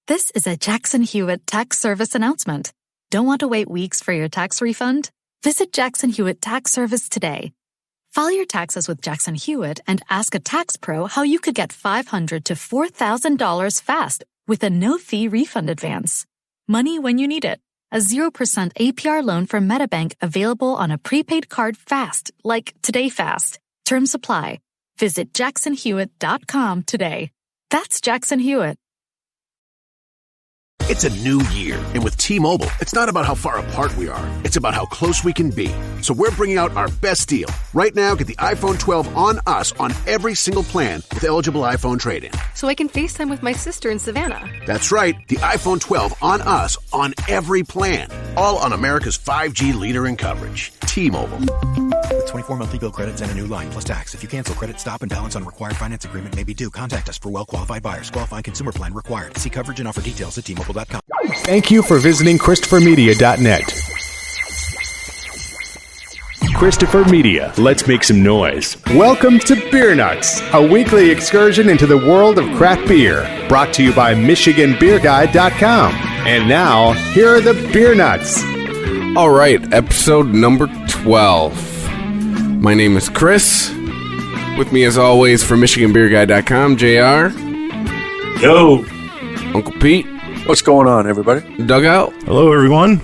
This is a Jackson Hewitt tax service announcement. Don't want to wait weeks for your tax refund? Visit Jackson Hewitt Tax Service today. File your taxes with Jackson Hewitt and ask a tax pro how you could get $500 to $4,000 fast with a no-fee refund advance. Money when you need it. A 0% APR loan from MetaBank available on a prepaid card fast, like Today Fast. Terms apply. Visit jacksonhewitt.com today. That's Jackson Hewitt. It's a new year, and with T-Mobile, it's not about how far apart we are. It's about how close we can be. So we're bringing out our best deal. Right now, get the iPhone 12 on us on every single plan with eligible iPhone trade-in. So I can FaceTime with my sister in Savannah. That's right, the iPhone 12 on us on every plan. All on America's 5G leader in coverage. T-Mobile. With 24 monthly bill credits and a new line plus tax. If you cancel, credit stop and balance on required finance agreement may be due. Contact us for well-qualified buyers. Qualifying consumer plan required. See coverage and offer details at T-Mobile.com. Thank you for visiting ChristopherMedia.net. Christopher Media, let's make some noise. Welcome to Beer Nuts, a weekly excursion into the world of craft beer, brought to you by MichiganBeerGuide.com. And now, here are the Beer Nuts. All right, episode number 12. My name is Chris. With me, as always, from MichiganBeerGuide.com, JR. Yo. Uncle Pete. What's going on, everybody? Dugout. Hello, everyone.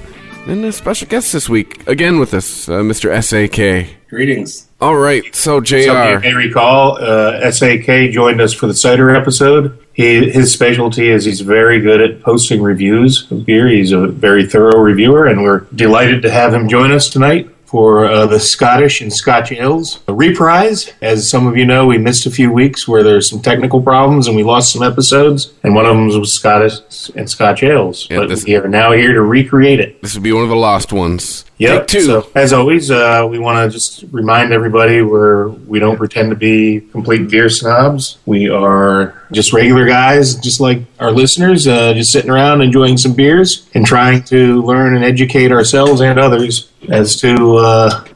And a special guest this week, again with us, Mr. S.A.K. Greetings. All right, so JR. So you may recall, S.A.K. joined us for the cider episode. His specialty is he's very good at posting reviews of beer. He's a very thorough reviewer, and we're delighted to have him join us tonight for the Scottish and Scotch Ales. A reprise. As some of you know, we missed a few weeks where there's some technical problems and we lost some episodes, and one of them was Scottish and Scotch Ales. Yeah, but we are now here to recreate it. This will be one of the lost ones. Yep. So, as always, we want to just remind everybody we don't pretend to be complete beer snobs. We are just regular guys, just like our listeners, just sitting around enjoying some beers and trying to learn and educate ourselves and others as to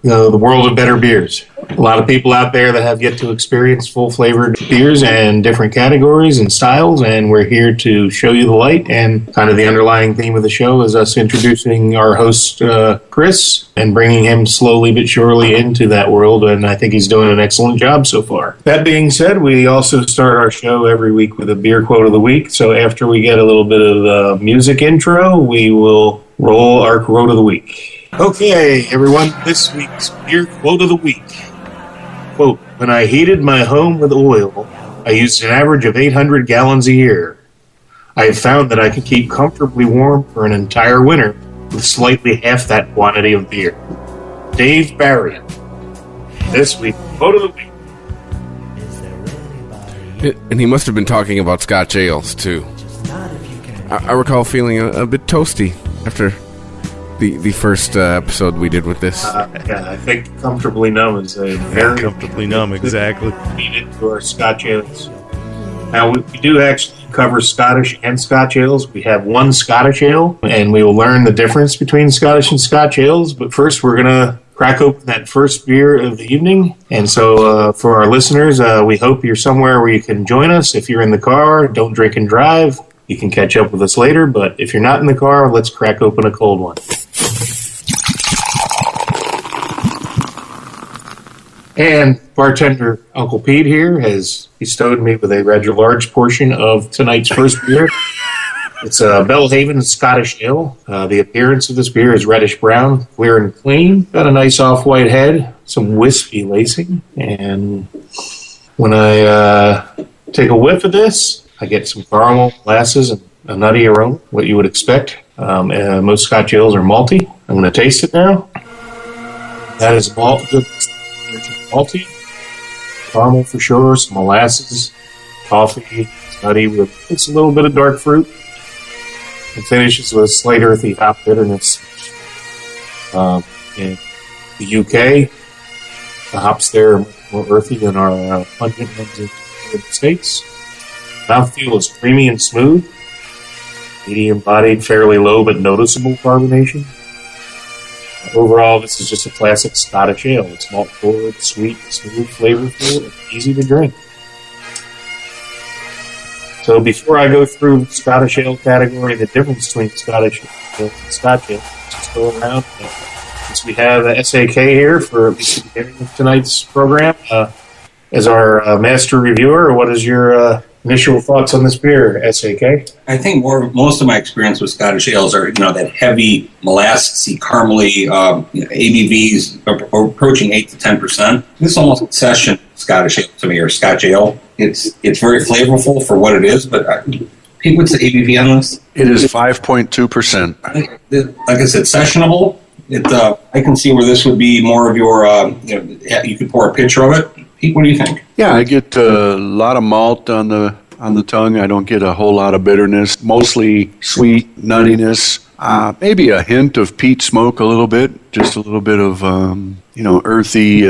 the world of better beers. A lot of people out there that have yet to experience full-flavored beers and different categories and styles, and we're here to show you the light. And kind of the underlying theme of the show is us introducing our host, Chris, and bringing him slowly but surely into that world, and I think he's doing an excellent job so far. That being said, we also start our show every week with a beer quote of the week, so after we get a little bit of music intro, we will roll our quote of the week. Okay, everyone, this week's beer quote of the week. Quote, when I heated my home with oil, I used an average of 800 gallons a year. I have found that I can keep comfortably warm for an entire winter with slightly half that quantity of beer. Dave Barry. This week's quote of the week. And he must have been talking about Scotch Ales, too. I recall feeling a bit toasty after the first episode we did with this. Yeah, I think comfortably numb is a very comfortably numb, exactly. Needed to our Scotch Ales. Now, we do actually cover Scottish and Scotch Ales. We have one Scottish Ale, and we will learn the difference between Scottish and Scotch Ales. But first, we're going to crack open that first beer of the evening. And so for our listeners, we hope you're somewhere where you can join us. If you're in the car, don't drink and drive. You can catch up with us later. But if you're not in the car, let's crack open a cold one. And bartender Uncle Pete here has bestowed me with a rather large portion of tonight's first beer. It's a Belhaven Scottish Ale. The appearance of this beer is reddish-brown, clear and clean. Got a nice off-white head, some wispy lacing. And when I take a whiff of this, I get some caramel, molasses, and a nutty aroma, what you would expect. Most Scotch Ales are malty. I'm going to taste it now. That is malty, caramel for sure, some molasses, coffee, nutty with just a little bit of dark fruit. It finishes with a slight earthy hop bitterness. In the UK, the hops there are more earthy than our pungent ones in the States. Mouthfeel is creamy and smooth, medium-bodied, fairly low but noticeable carbonation. Overall, this is just a classic Scottish ale. It's malt forward, sweet, smooth, flavorful, and easy to drink. So before I go through the Scottish Ale category, the difference between Scottish Ale and Scotch Ale, just go around. Since we have S.A.K. here for the beginning of tonight's program, as our master reviewer, what is your initial thoughts on this beer, S.A.K.? I think most of my experience with Scottish ales are, that heavy molassesy, caramely ABVs approaching 8 to 10%. This is almost a session Scottish ale to me, or Scotch ale. It's very flavorful for what it is, but Pete, what's the ABV on this? It is 5.2%. Like I said, sessionable. I can see where this would be more of your, you could pour a pitcher of it. Pete, what do you think? Yeah, I get a lot of malt on the tongue. I don't get a whole lot of bitterness. Mostly sweet nuttiness. Maybe a hint of peat smoke a little bit. Just a little bit of, earthy,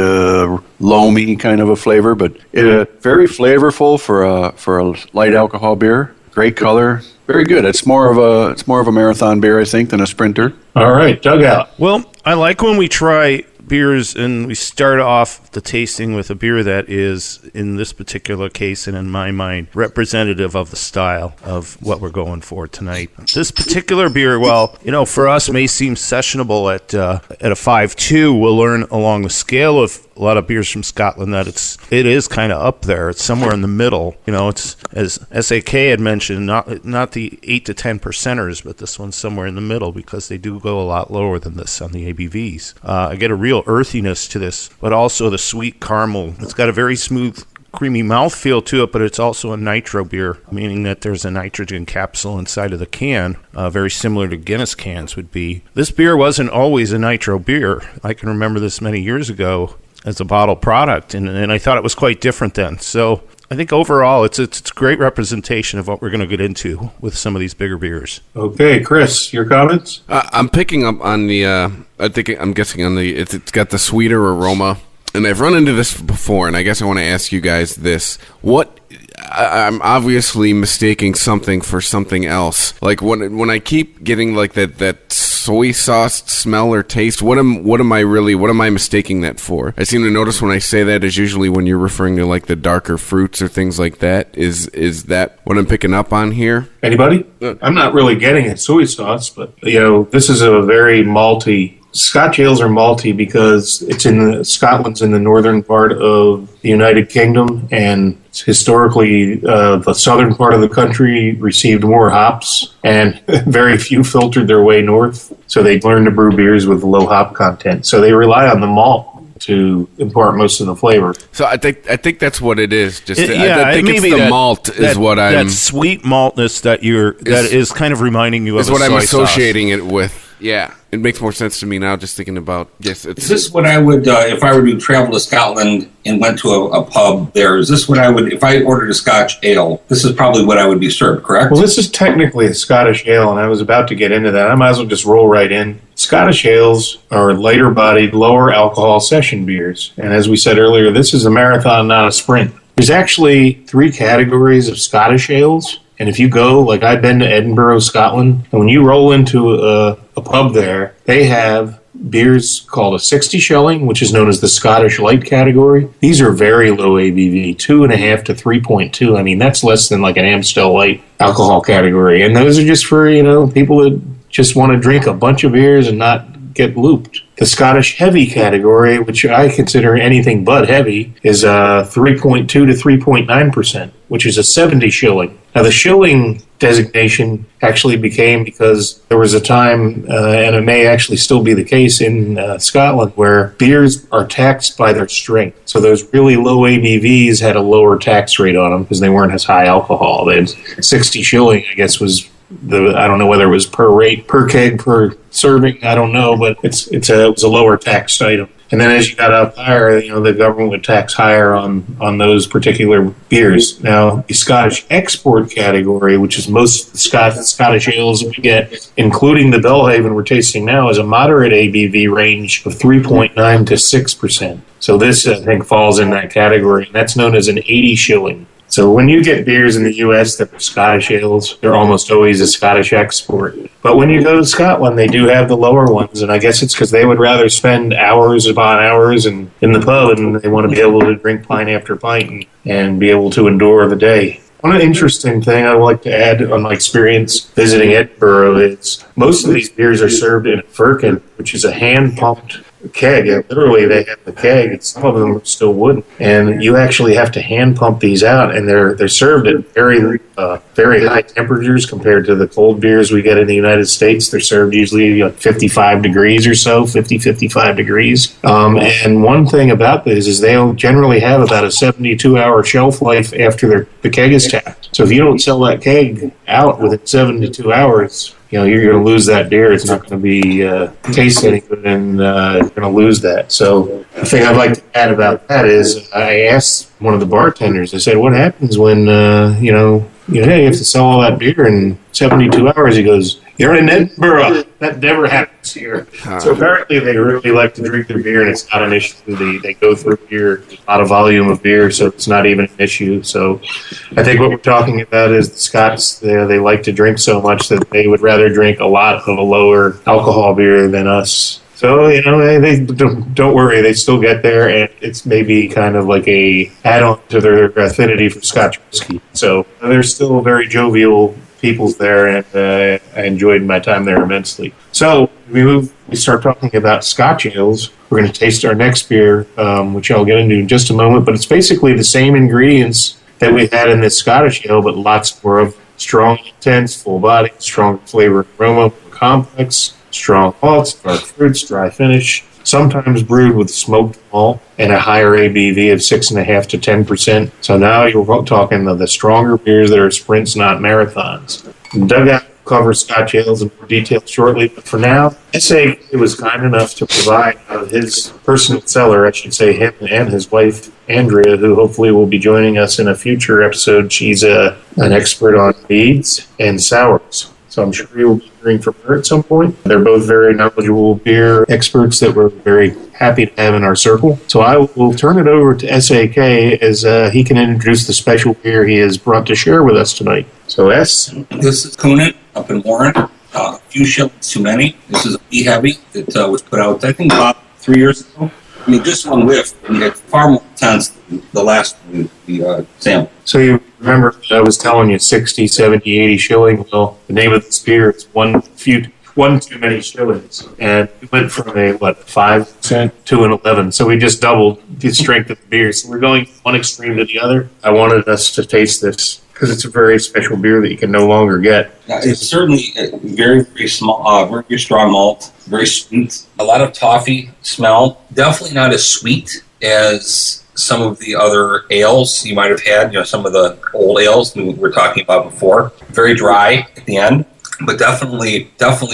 loamy kind of a flavor. But very flavorful for a light alcohol beer. Great color. Very good. It's more of a marathon beer, I think, than a sprinter. All right, Dugout. Well, I like when we try beers and we start off the tasting with a beer that is, in this particular case and in my mind, representative of the style of what we're going for tonight. This particular beer, for us may seem sessionable at a 5.2. We'll learn along the scale of a lot of beers from Scotland that it is kind of up there. It's somewhere in the middle. It's, as S.A.K. had mentioned, not the 8 to 10 percenters, but this one's somewhere in the middle because they do go a lot lower than this on the ABVs. I get a real earthiness to this, but also the sweet caramel. It's got a very smooth, creamy mouthfeel to it, but it's also a nitro beer, meaning that there's a nitrogen capsule inside of the can, very similar to Guinness cans would be. This beer wasn't always a nitro beer. I can remember this many years ago as a bottle product, and I thought it was quite different then. So I think overall it's a great representation of what we're going to get into with some of these bigger beers. Okay, Chris, your comments? I'm picking up on I'm guessing on it's got the sweeter aroma. And I've run into this before, and I guess I want to ask you guys this. I'm obviously mistaking something for something else. Like when I keep getting like that soy sauce smell or taste, what am I mistaking that for? I seem to notice when I say that is usually when you're referring to like the darker fruits or things like that. Is that what I'm picking up on here? Anybody? I'm not really getting it, soy sauce, but this is a very malty. Scotch ales are malty because Scotland's in the northern part of the United Kingdom, and historically the southern part of the country received more hops, and very few filtered their way north. So they learned to brew beers with low hop content. So they rely on the malt to impart most of the flavor. So I think that's what it is. I think it's the malt is what I'm... That sweet maltness that is kind of reminding you of is what I'm associating sauce. it with. Yeah, it makes more sense to me now just thinking about... Yes, is this what I would, if I were to travel to Scotland and went to a pub there, is this what I would, if I ordered a Scotch ale, this is probably what I would be served, correct? Well, this is technically a Scottish ale, and I was about to get into that. I might as well just roll right in. Scottish ales are lighter-bodied, lower alcohol session beers. And as we said earlier, this is a marathon, not a sprint. There's actually 3 categories of Scottish ales. And if you go, like I've been to Edinburgh, Scotland, and when you roll into a pub there, they have beers called a 60 shilling, which is known as the Scottish Light category. These are very low ABV, 2.5 to 3.2. I mean, that's less than like an Amstel Light alcohol category. And those are just for, people that just want to drink a bunch of beers and not get looped. The Scottish Heavy category, which I consider anything but heavy, is 3.2 to 3.9%, which is a 70 shilling. Now, the shilling designation actually became because there was a time, and it may actually still be the case in Scotland, where beers are taxed by their strength. So those really low ABVs had a lower tax rate on them because they weren't as high alcohol. They had 60 shilling, I guess, was I don't know whether it was per rate, per keg, per serving, I don't know, but it was a lower taxed item. And then as you got up higher, the government would tax higher on those particular beers. Now, the Scottish export category, which is most Scottish ales we get, including the Belhaven we're tasting now, is a moderate ABV range of 3.9 to 6%. So this, I think, falls in that category, and that's known as an 80 shilling. So when you get beers in the U.S. that are Scottish ales, they're almost always a Scottish export. But when you go to Scotland, they do have the lower ones, and I guess it's because they would rather spend hours upon hours in the pub, and they want to be able to drink pint after pint and be able to endure the day. One interesting thing I would like to add on my experience visiting Edinburgh is most of these beers are served in a firkin, which is a hand-pumped keg. And literally, they have the keg, and some of them are still wooden. And you actually have to hand-pump these out, and they're served at very high temperatures compared to the cold beers we get in the United States. They're served usually at 55 degrees or so, 55 degrees. And one thing about this is they generally have about a 72-hour shelf life after the keg is tapped. So if you don't sell that keg out within 72 hours, you're going to lose that beer. It's not going to be taste any good, and you're going to lose that. So the thing I'd like to add about that is I asked one of the bartenders, I said, what happens when, you have to sell all that beer in 72 hours? He goes, you're in Edinburgh. That never happens here. So apparently they really like to drink their beer, and it's not an issue. They go through beer, a lot of volume of beer, so it's not even an issue. So I think what we're talking about is the Scots, they like to drink so much that they would rather drink a lot of a lower alcohol beer than us. So, they don't worry, they still get there, and it's maybe kind of like a add-on to their affinity for Scotch whiskey. So they're still very jovial peoples there, and I enjoyed my time there immensely. So we start talking about Scotch ales. We're going to taste our next beer, which I'll get into in just a moment, but it's basically the same ingredients that we had in this Scottish ale, but lots more of strong, intense, full body, strong flavor and aroma, complex, strong malts, dark fruits, dry finish, sometimes brewed with smoked malt and a higher ABV of 6.5 to 10%. So now you're talking of the stronger beers that are sprints, not marathons. Dugout will cover Scotch ales in more detail shortly, but for now, S.A.K was kind enough to provide out of his personal cellar, I should say him and his wife, Andrea, who hopefully will be joining us in a future episode. She's an expert on meads and sours. So I'm sure you will be hearing from her at some point. They're both very knowledgeable beer experts that we're very happy to have in our circle. So I will turn it over to S.A.K. as he can introduce the special beer he has brought to share with us tonight. So S? This is Conant up in Warren. A few shillings too many. This is a B Heavy that was put out, I think, about 3 years ago. I mean, just one whiff, it's far more intense than the last one we sampled. So you remember I was telling you 60, 70, 80 shilling. Well, the name of this beer is one too many shillings. And it went from 5% to an 11. So we just doubled the strength of the beer. So we're going from one extreme to the other. I wanted us to taste this because it's a very special beer that you can no longer get. It's certainly very, very small, very strong malt, very sweet. A lot of toffee smell. Definitely not as sweet as some of the other ales you might have had, some of the old ales we were talking about before. Very dry at the end, but definitely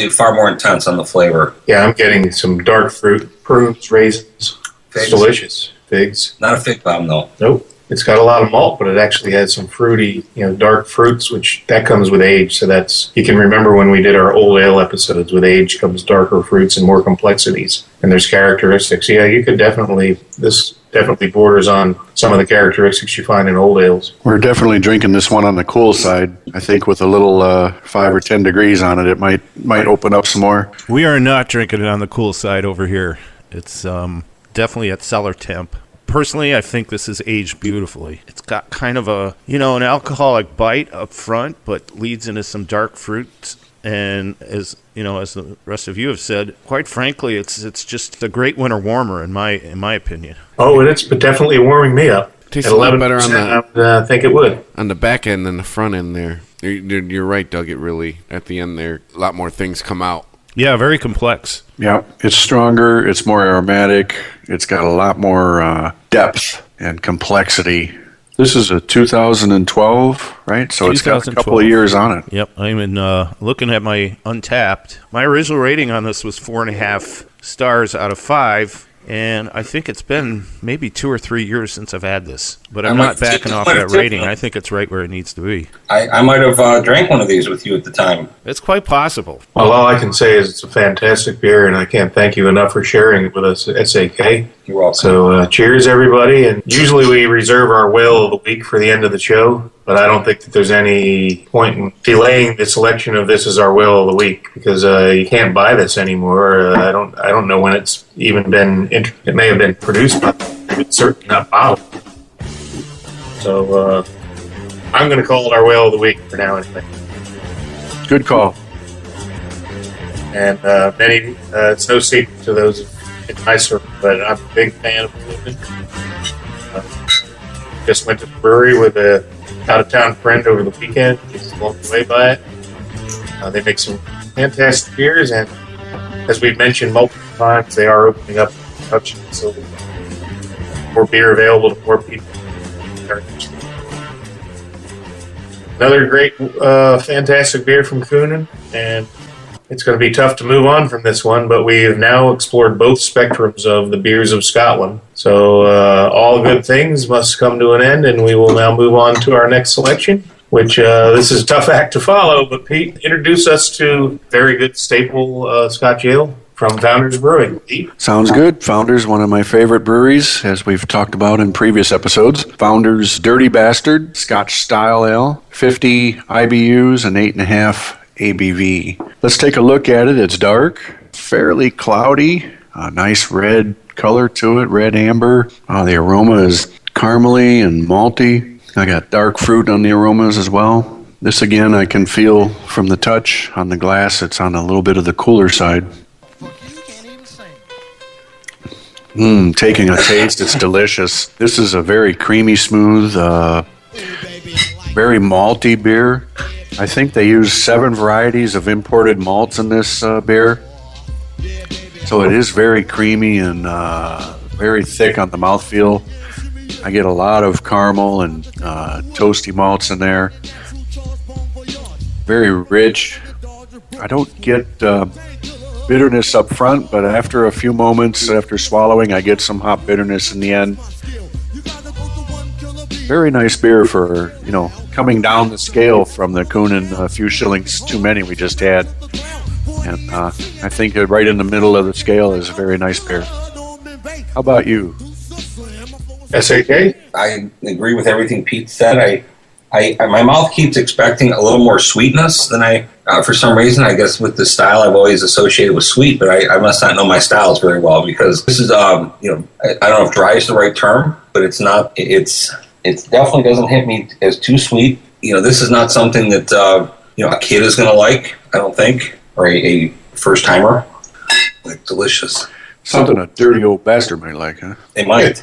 far more intense on the flavor. Yeah, I'm getting some dark fruit, prunes, raisins. Figs. It's delicious. Figs. Not a fig bomb, though. Nope. It's got a lot of malt, but it actually has some fruity, dark fruits, which that comes with age. So you can remember when we did our old ale episodes, with age comes darker fruits and more complexities. And there's characteristics. Yeah, this definitely borders on some of the characteristics you find in old ales. We're definitely drinking this one on the cool side. I think with a little 5 or 10 degrees on it, it might open up some more. We are not drinking it on the cool side over here. It's definitely at cellar temp. Personally, I think this is aged beautifully. It's got kind of an alcoholic bite up front, but leads into some dark fruits. And as the rest of you have said, quite frankly, it's just a great winter warmer in my opinion. Oh, and it's definitely warming me up. Tastes a lot better I think it would. On the back end than the front end there. You're right, Doug. It really, at the end there, a lot more things come out. Yeah, very complex. Yeah, it's stronger, it's more aromatic, it's got a lot more depth and complexity. This is a 2012, right? So it's got a couple of years on it. Yep, I'm looking at my Untapped. My original rating on this was 4.5 stars out of 5. And I think it's been maybe 2 or 3 years since I've had this. But I'm not backing off that rating. I think it's right where it needs to be. I might have drank one of these with you at the time. It's quite possible. Well, all I can say is it's a fantastic beer, and I can't thank you enough for sharing it with us at S.A.K. You're welcome. So cheers, everybody. And usually we reserve our whale of the week for the end of the show. But I don't think that there's any point in delaying the selection of this as our whale of the week because you can't buy this anymore. I don't know when it's even been. It may have been produced, but it's certainly not bottled. So I'm going to call it our whale of the week for now anyway. Good call. And many, it's no secret to those in my circle, but I'm a big fan of Clunin. Just went to the brewery with a out-of-town friend over the weekend. He's blown away by it. They make some fantastic beers, and as we've mentioned multiple times, they are opening up production, so more beer available to more people. Another great, fantastic beer from Clunin, and it's going to be tough to move on from this one, but we have now explored both spectrums of the beers of Scotland. So all good things must come to an end, and we will now move on to our next selection, which this is a tough act to follow, but Pete, introduce us to very good staple Scotch Ale from Founders Brewing. Pete? Sounds good. Founders, one of my favorite breweries, as we've talked about in previous episodes. Founders Dirty Bastard, Scotch Style Ale, 50 IBUs and 8.5 ABV. Let's take a look at it. It's dark, fairly cloudy, a nice red color to it, red amber. The aroma is caramely and malty. I got dark fruit on the aromas as well. This again, I can feel from the touch on the glass. It's on a little bit of the cooler side. Taking a taste, it's delicious. This is a very creamy, smooth, very malty beer. I think they use 7 varieties of imported malts in this beer. So it is very creamy and very thick on the mouthfeel. I get a lot of caramel and toasty malts in there. Very rich. I don't get bitterness up front, but after a few moments after swallowing, I get some hop bitterness in the end. Very nice beer for, coming down the scale from the Clunin A Few Shillings Too Many we just had. And I think right in the middle of the scale is a very nice beer. How about you? S.A.K.? I agree with everything Pete said. My mouth keeps expecting a little more sweetness than I, for some reason, I guess with the style I've always associated with sweet, but I must not know my styles very well, because this is, I don't know if dry is the right term, but it's not, it definitely doesn't hit me as too sweet. This is not something that, a kid is going to like, I don't think, or a first timer. Like, delicious. Something a dirty old bastard might like, huh? They might.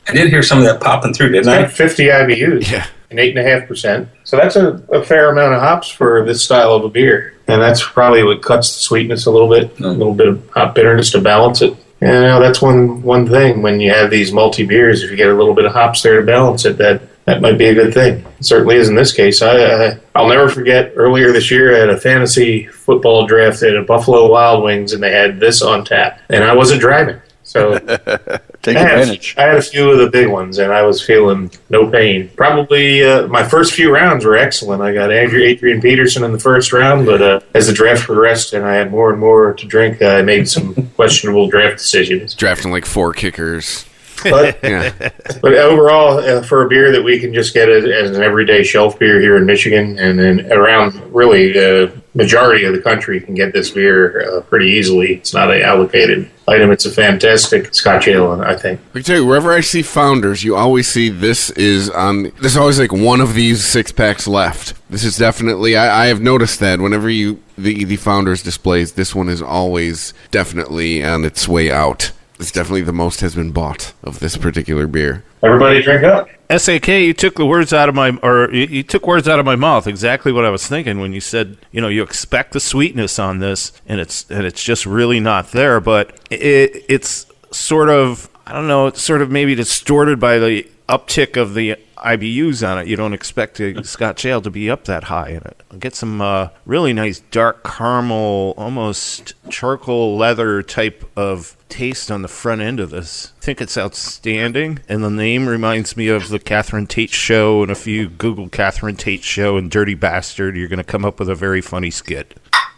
I did hear some of that popping through, didn't I? 50 IBUs. Yeah. And 8.5%. So that's a fair amount of hops for this style of a beer. And that's probably what cuts the sweetness a little bit of hop bitterness to balance it. And that's one thing when you have these multi beers. If you get a little bit of hops there to balance it, that might be a good thing. It certainly is in this case. I'll never forget earlier this year I had a fantasy football draft at a Buffalo Wild Wings, and they had this on tap, and I wasn't driving. So take advantage. I had a few of the big ones, and I was feeling no pain. Probably my first few rounds were excellent. I got Adrian Peterson in the first round, but as the draft progressed and I had more and more to drink, I made some questionable draft decisions. Drafting like 4 kickers. But, but overall, for a beer that we can just get as an everyday shelf beer here in Michigan, and then around really the majority of the country can get this beer pretty easily. It's not an allocated item. It's a fantastic Scotch ale, I think. I can tell you, wherever I see Founders, you always see this is on. There's always like one of these 6-packs left. This is definitely. I have noticed that whenever the Founders displays, this one is always definitely on its way out. It's definitely the most has been bought of this particular beer. Everybody drink up. S.A.K., you took words out of my mouth. Exactly what I was thinking when you said, you expect the sweetness on this, and it's just really not there. But it's sort of, I don't know, it's sort of maybe distorted by the uptick of the IBUs on it. You don't expect a Scotch ale to be up that high in it. I'll get some really nice dark caramel, almost charcoal leather type of taste on the front end of this. I think it's outstanding, and the name reminds me of the Catherine Tate Show, and if you Google Catherine Tate Show and Dirty Bastard, you're going to come up with a very funny skit.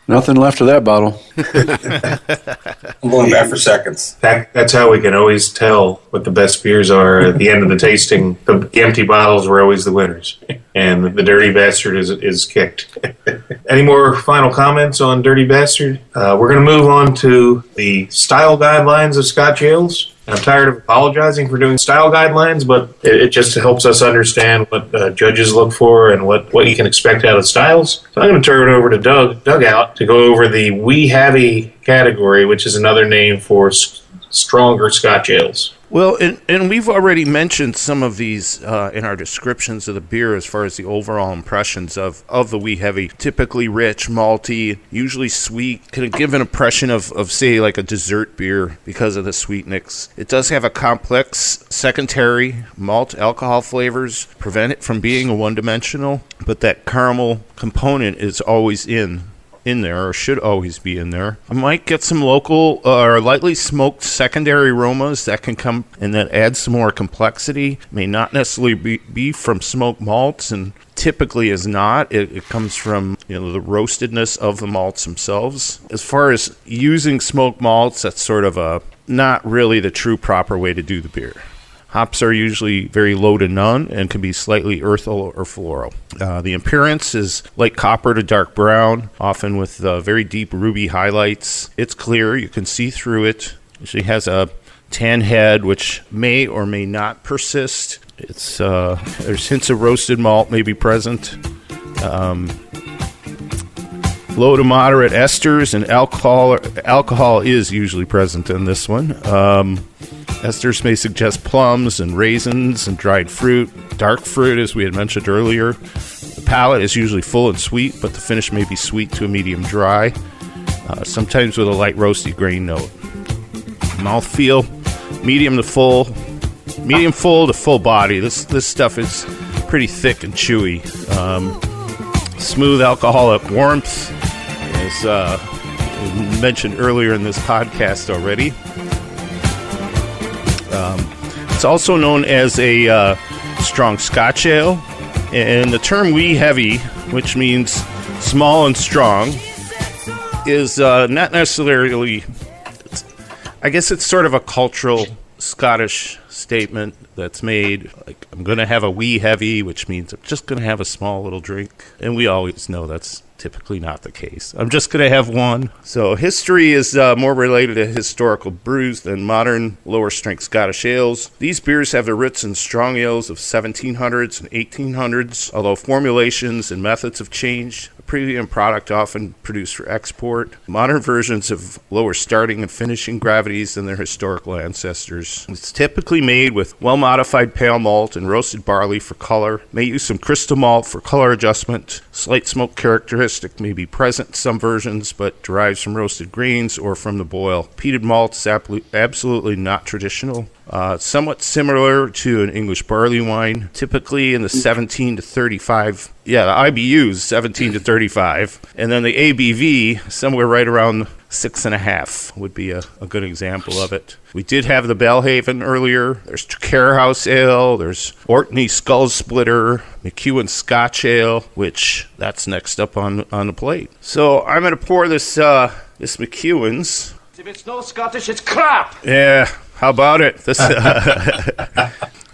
Nothing left of that bottle. I'm going back for seconds. That's how we can always tell what the best beers are at the end of the tasting. The empty bottles were always the winners, and the Dirty Bastard is kicked. Any more final comments on Dirty Bastard? We're going to move on to the style guidelines of Scotch ales. I'm tired of apologizing for doing style guidelines, but it just helps us understand what judges look for and what you can expect out of styles. So I'm going to turn it over to Doug out to go over the wee heavy category, which is another name for stronger Scotch ales. Well, and we've already mentioned some of these in our descriptions of the beer as far as the overall impressions of the wee heavy. Typically rich, malty, usually sweet. Can give an impression of say, like a dessert beer because of the sweetness. It does have a complex secondary malt alcohol flavors, prevent it from being a one-dimensional, but that caramel component is always in there, or should always be in there. I might get some local or lightly smoked secondary aromas that can come and that add some more complexity. May not necessarily be from smoked malts, and typically is not. It comes from the roastedness of the malts themselves. As far as using smoked malts, that's sort of not really the true proper way to do the beer. Hops are usually very low to none and can be slightly earthal or floral. The appearance is light copper to dark brown, often with very deep ruby highlights. It's clear. You can see through it. Usually has a tan head, which may or may not persist. It's there's hints of roasted malt may be present. Low to moderate esters and alcohol. Alcohol is usually present in this one. Esters may suggest plums and raisins and dried fruit, dark fruit, as we had mentioned earlier. The palate is usually full and sweet, but the finish may be sweet to a medium dry, sometimes with a light roasty grain note. Mouthfeel, medium full to full body. This stuff is pretty thick and chewy. Smooth alcoholic warmth, as mentioned earlier in this podcast already. It's also known as a strong Scotch ale, and the term wee heavy, which means small and strong, is not necessarily, I guess it's sort of a cultural Scottish statement that's made, like, I'm going to have a wee heavy, which means I'm just going to have a small little drink, and we always know that's typically not the case. I'm just going to have one. So history is more related to historical brews than modern lower strength Scottish ales. These beers have the roots in strong ales of 1700s and 1800s, although formulations and methods have changed. A premium product often produced for export. Modern versions have lower starting and finishing gravities than their historical ancestors. It's typically made with well-modified pale malt and roasted barley for color. May use some crystal malt for color adjustment. Slight smoke characteristic may be present in some versions, but derives from roasted grains or from the boil. Peated malt is absolutely not traditional. Somewhat similar to an English barley wine, typically in the 17 to 35. Yeah, the IBU is 17 to 35. And then the ABV, somewhere right around 6.5 would be a good example of it. We did have the Belhaven earlier. There's Care House Ale. There's Orkney Skull Splitter, McEwen Scotch Ale, which that's next up on the plate. So I'm going to pour this McEwen's. If it's no Scottish, it's crap. Yeah. How about it? This,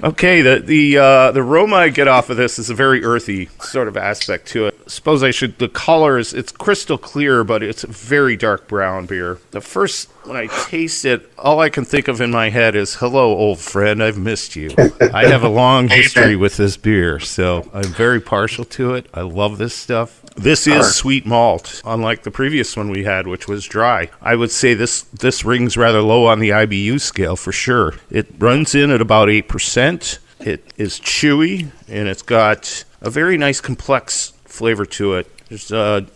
okay, the aroma I get off of this is a very earthy sort of aspect to it. Suppose I should, the color it's crystal clear, but it's a very dark brown beer. The first, when I taste it, all I can think of in my head is, hello, old friend, I've missed you. I have a long history with this beer, so I'm very partial to it. I love this stuff. This is sweet malt, unlike the previous one we had, which was dry. I would say this rings rather low on the IBU scale for sure. It runs in at about 8%. It is chewy, and it's got a very nice complex flavor to it. There's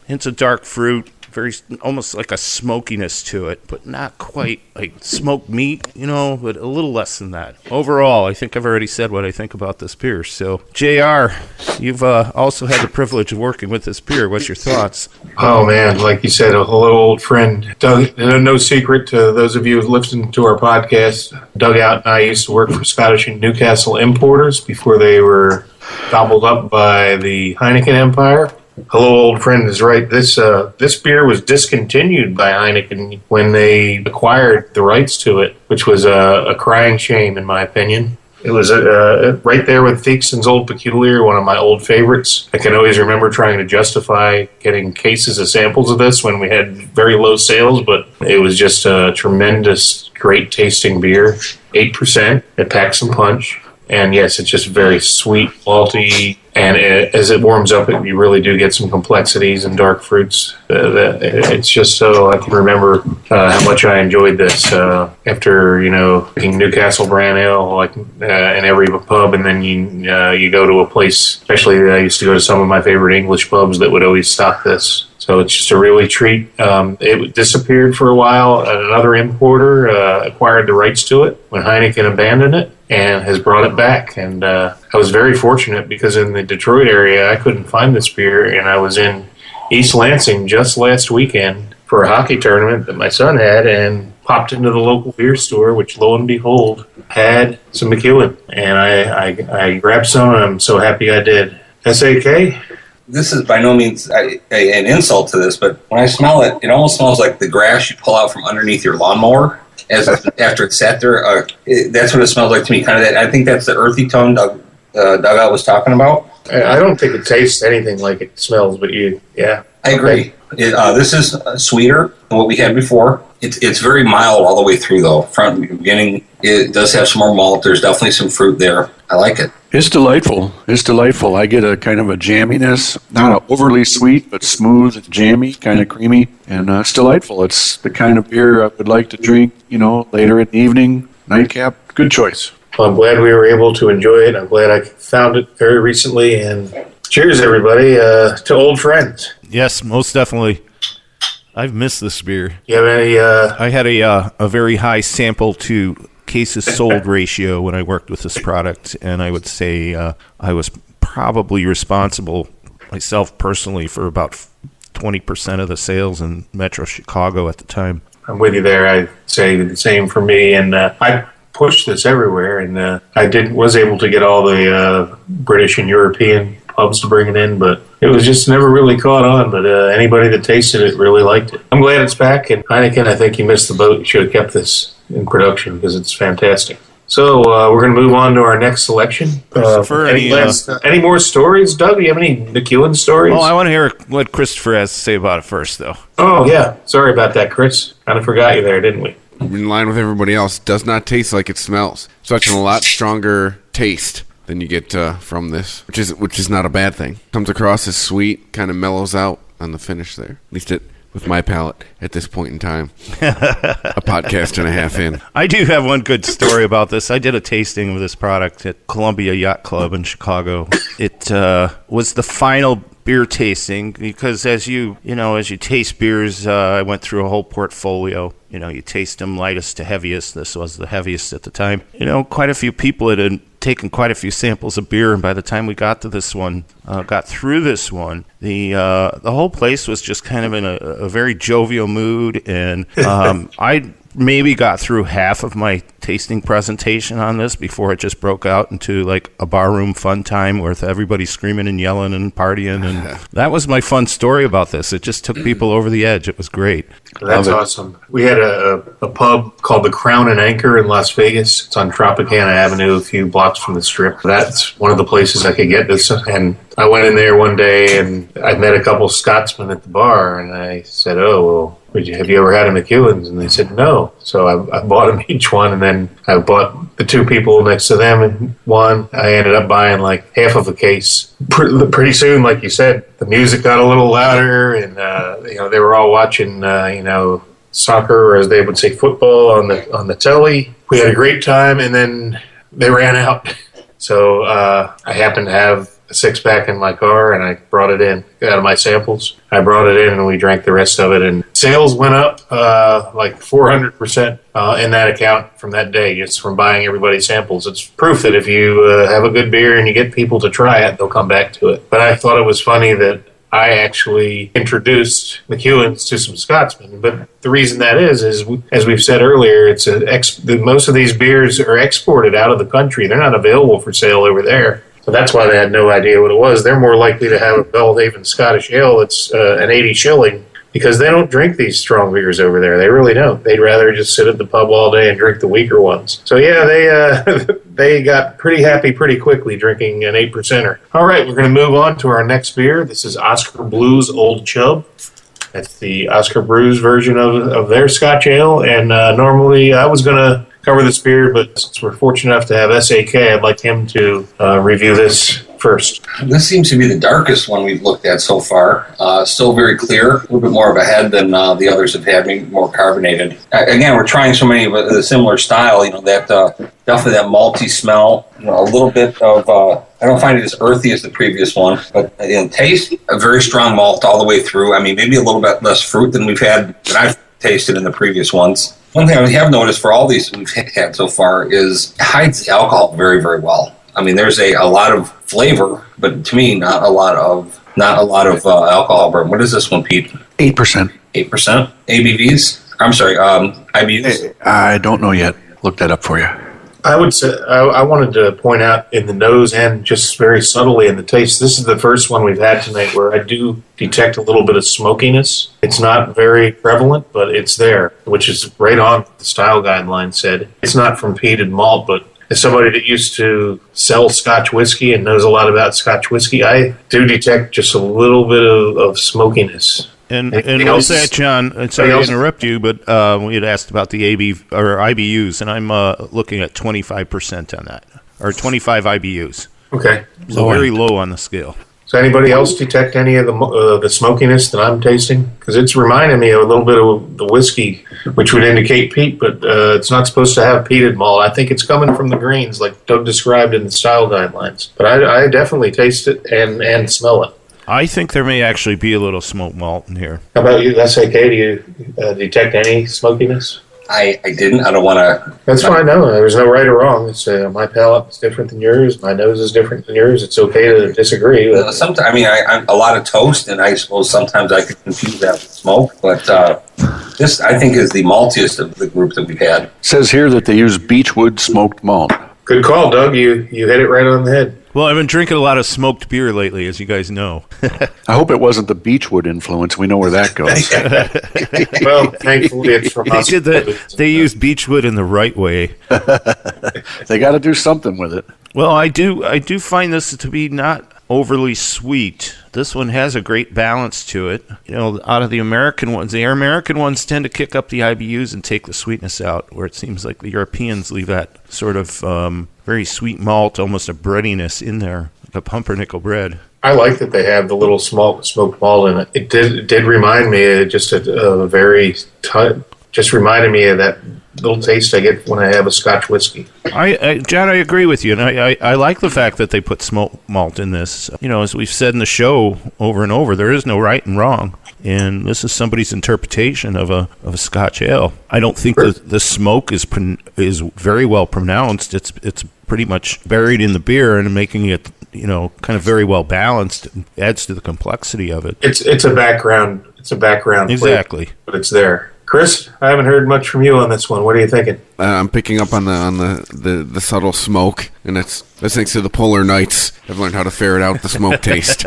hints of dark fruit, very almost like a smokiness to it, but not quite like smoked meat, but a little less than that. Overall, I think I've already said what I think about this beer. So, JR, you've also had the privilege of working with this beer. What's your thoughts? Oh, man, like you said, a hello, old friend. Doug, no secret to those of you who listen to our podcast, Doug Out and I used to work for Scottish and Newcastle importers before they were gobbled up by the Heineken empire. Hello, old friend is right. This beer was discontinued by Heineken when they acquired the rights to it, which was a crying shame, in my opinion. It was right there with Theakson's Old Peculiar, one of my old favorites. I can always remember trying to justify getting cases of samples of this when we had very low sales, but it was just a tremendous, great tasting beer. 8%. It packs some punch. And yes, it's just very sweet, malty, and as it warms up, you really do get some complexities and dark fruits. It's just so I can remember how much I enjoyed this after drinking Newcastle brand ale like in every pub, and then you go to a place. Especially, I used to go to some of my favorite English pubs that would always stock this. So it's just a really treat. It disappeared for a while. Another importer acquired the rights to it when Heineken abandoned it and has brought it back. And I was very fortunate because in the Detroit area, I couldn't find this beer. And I was in East Lansing just last weekend for a hockey tournament that my son had and popped into the local beer store, which lo and behold had some McEwen. And I grabbed some, and I'm so happy I did. S.A.K.? This is by no means an insult to this, but when I smell it, it almost smells like the grass you pull out from underneath your lawnmower after it sat there. That's what it smells like to me. Kind of that. I think that's the earthy tone Dugout was talking about. I don't think it tastes anything like it smells, but yeah. I agree. This is sweeter than what we had before. It's very mild all the way through, though. From the beginning, it does have some more malt. There's definitely some fruit there. I like it. It's delightful. It's delightful. I get a kind of a jamminess, not overly sweet, but smooth and jammy, kind of creamy, and it's delightful. It's the kind of beer I would like to drink, later in the evening, nightcap. Good choice. Well, I'm glad we were able to enjoy it. I'm glad I found it very recently, and cheers, everybody, to old friends. Yes, most definitely. I've missed this beer. You have any? I had a very high sample to cases sold ratio when I worked with this product, and I would say I was probably responsible myself personally for about 20% of the sales in Metro Chicago at the time. I'm with you there. I'd say the same for me, and I pushed this everywhere, and I was able to get all the British and European pubs to bring it in, but it was just never really caught on. But anybody that tasted it really liked it. I'm glad it's back, and Heineken, I think you missed the boat. You should have kept this in production because it's fantastic. So we're going to move on to our next selection. Any more stories, Doug? Do you have any McEwen stories? Well, I want to hear what Christopher has to say about it first, though. Oh, yeah. Sorry about that, Chris. Kind of forgot you there, didn't we? In line with everybody else, does not taste like it smells. It's actually a lot stronger taste than you get from this, which is not a bad thing. Comes across as sweet, kind of mellows out on the finish there. At least with my palate at this point in time. A podcast and a half in. I do have one good story about this. I did a tasting of this product at Columbia Yacht Club in Chicago. It was the final beer tasting because as you taste beers, I went through a whole portfolio. You taste them lightest to heaviest. This was the heaviest at the time. Quite a few people had taken quite a few samples of beer, and by the time we got through this one, the whole place was just kind of in a very jovial mood, and I maybe got through half of my tasting presentation on this before it just broke out into like a barroom fun time with everybody screaming and yelling and partying, and that was my fun story about this. It just took people over the edge. It was great. That's awesome. We had a pub called the Crown and Anchor in Las Vegas. It's on Tropicana Avenue, a few blocks from the Strip. That's one of the places I could get this. And I went in there one day, and I met a couple Scotsmen at the bar, and I said, "Oh, well, have you ever had a McEwen's?" And they said, "No." So I bought them each one, and then I bought the two people next to them and one. I ended up buying like half of a case. Pretty soon, like you said, the music got a little louder, and they were all watching soccer, or as they would say, football on the telly. We had a great time, and then they ran out. So I happened to have a six-pack in my car, and I brought it in out of my samples. I brought it in, and we drank the rest of it, and sales went up like 400% in that account from that day, just from buying everybody's samples. It's proof that if you have a good beer and you get people to try it, they'll come back to it. But I thought it was funny that I actually introduced McEwen's to some Scotsmen. But the reason that is as we've said earlier, most of these beers are exported out of the country. They're not available for sale over there. So that's why they had no idea what it was. They're more likely to have a Belhaven Scottish Ale that's an 80 shilling because they don't drink these strong beers over there. They really don't. They'd rather just sit at the pub all day and drink the weaker ones. So yeah, they got pretty happy pretty quickly drinking an 8%er. All right, we're going to move on to our next beer. This is Oscar Blues Old Chub. That's the Oscar Brews version of their Scotch Ale. And normally I was going to cover this beer, but since we're fortunate enough to have S.A.K, I'd like him to review this first. This seems to be the darkest one we've looked at so far. Still very clear, a little bit more of a head than the others have had, maybe more carbonated. Again, we're trying so many of a similar style, that definitely that malty smell, a little bit of, I don't find it as earthy as the previous one, but taste, a very strong malt all the way through. I mean, maybe a little bit less fruit than I've tasted in the previous ones. One thing I have noticed for all these we've had so far is it hides the alcohol very, very well. I mean, there's a lot of flavor, but to me, not a lot of alcohol burn. What is this one, Pete? 8%. 8% ABVs. I'm sorry, IBUs. I don't know yet. Look that up for you. I would say I wanted to point out in the nose and just very subtly in the taste. This is the first one we've had tonight where I do detect a little bit of smokiness. It's not very prevalent, but it's there, which is right on what the style guideline said. It's not from peated malt, but as somebody that used to sell Scotch whiskey and knows a lot about Scotch whiskey, I do detect just a little bit of smokiness. And with that, John, sorry to interrupt you, but we had asked about the IBUs, and I'm looking at 25% on that, or 25 IBUs. Okay. So very low on the scale. Does anybody else detect any of the smokiness that I'm tasting? Because it's reminding me of a little bit of the whiskey, which would indicate peat, but it's not supposed to have peated malt. I think it's coming from the grains, like Doug described in the style guidelines. But I definitely taste it and smell it. I think there may actually be a little smoked malt in here. How about you, S.A.K? Do you detect any smokiness? I didn't. I don't want to. That's fine. No, there's no right or wrong. It's my palate is different than yours. My nose is different than yours. It's okay to disagree. Sometimes, I'm a lot of toast, and I suppose sometimes I could confuse that with smoke. But this, I think, is the maltiest of the group that we've had. It says here that they use beechwood smoked malt. Good call, Doug. You hit it right on the head. Well, I've been drinking a lot of smoked beer lately, as you guys know. I hope it wasn't the beechwood influence. We know where that goes. Well, thankfully it's from us. They use beechwood in the right way. They got to do something with it. Well, I do find this to be not overly sweet. This one has a great balance to it. Out of the American ones tend to kick up the IBUs and take the sweetness out, where it seems like the Europeans leave that sort of very sweet malt, almost a breadiness in there, like a pumpernickel bread. I like that they have the little smoked malt in it. It did remind me of just just reminded me of that little taste I get when I have a Scotch whiskey. John, I agree with you, and I like the fact that they put smoked malt in this. As we've said in the show over and over, there is no right and wrong, and this is somebody's interpretation of a Scotch ale. I don't think the smoke is very well pronounced. It's pretty much buried in the beer and making it kind of very well balanced. It adds to the complexity of it. It's a background. It's a background. Exactly, flavor, but it's there. Chris, I haven't heard much from you on this one. What are you thinking? I'm picking up on the subtle smoke, and that's thanks to the Polar Nights. I've learned how to ferret out the smoke taste.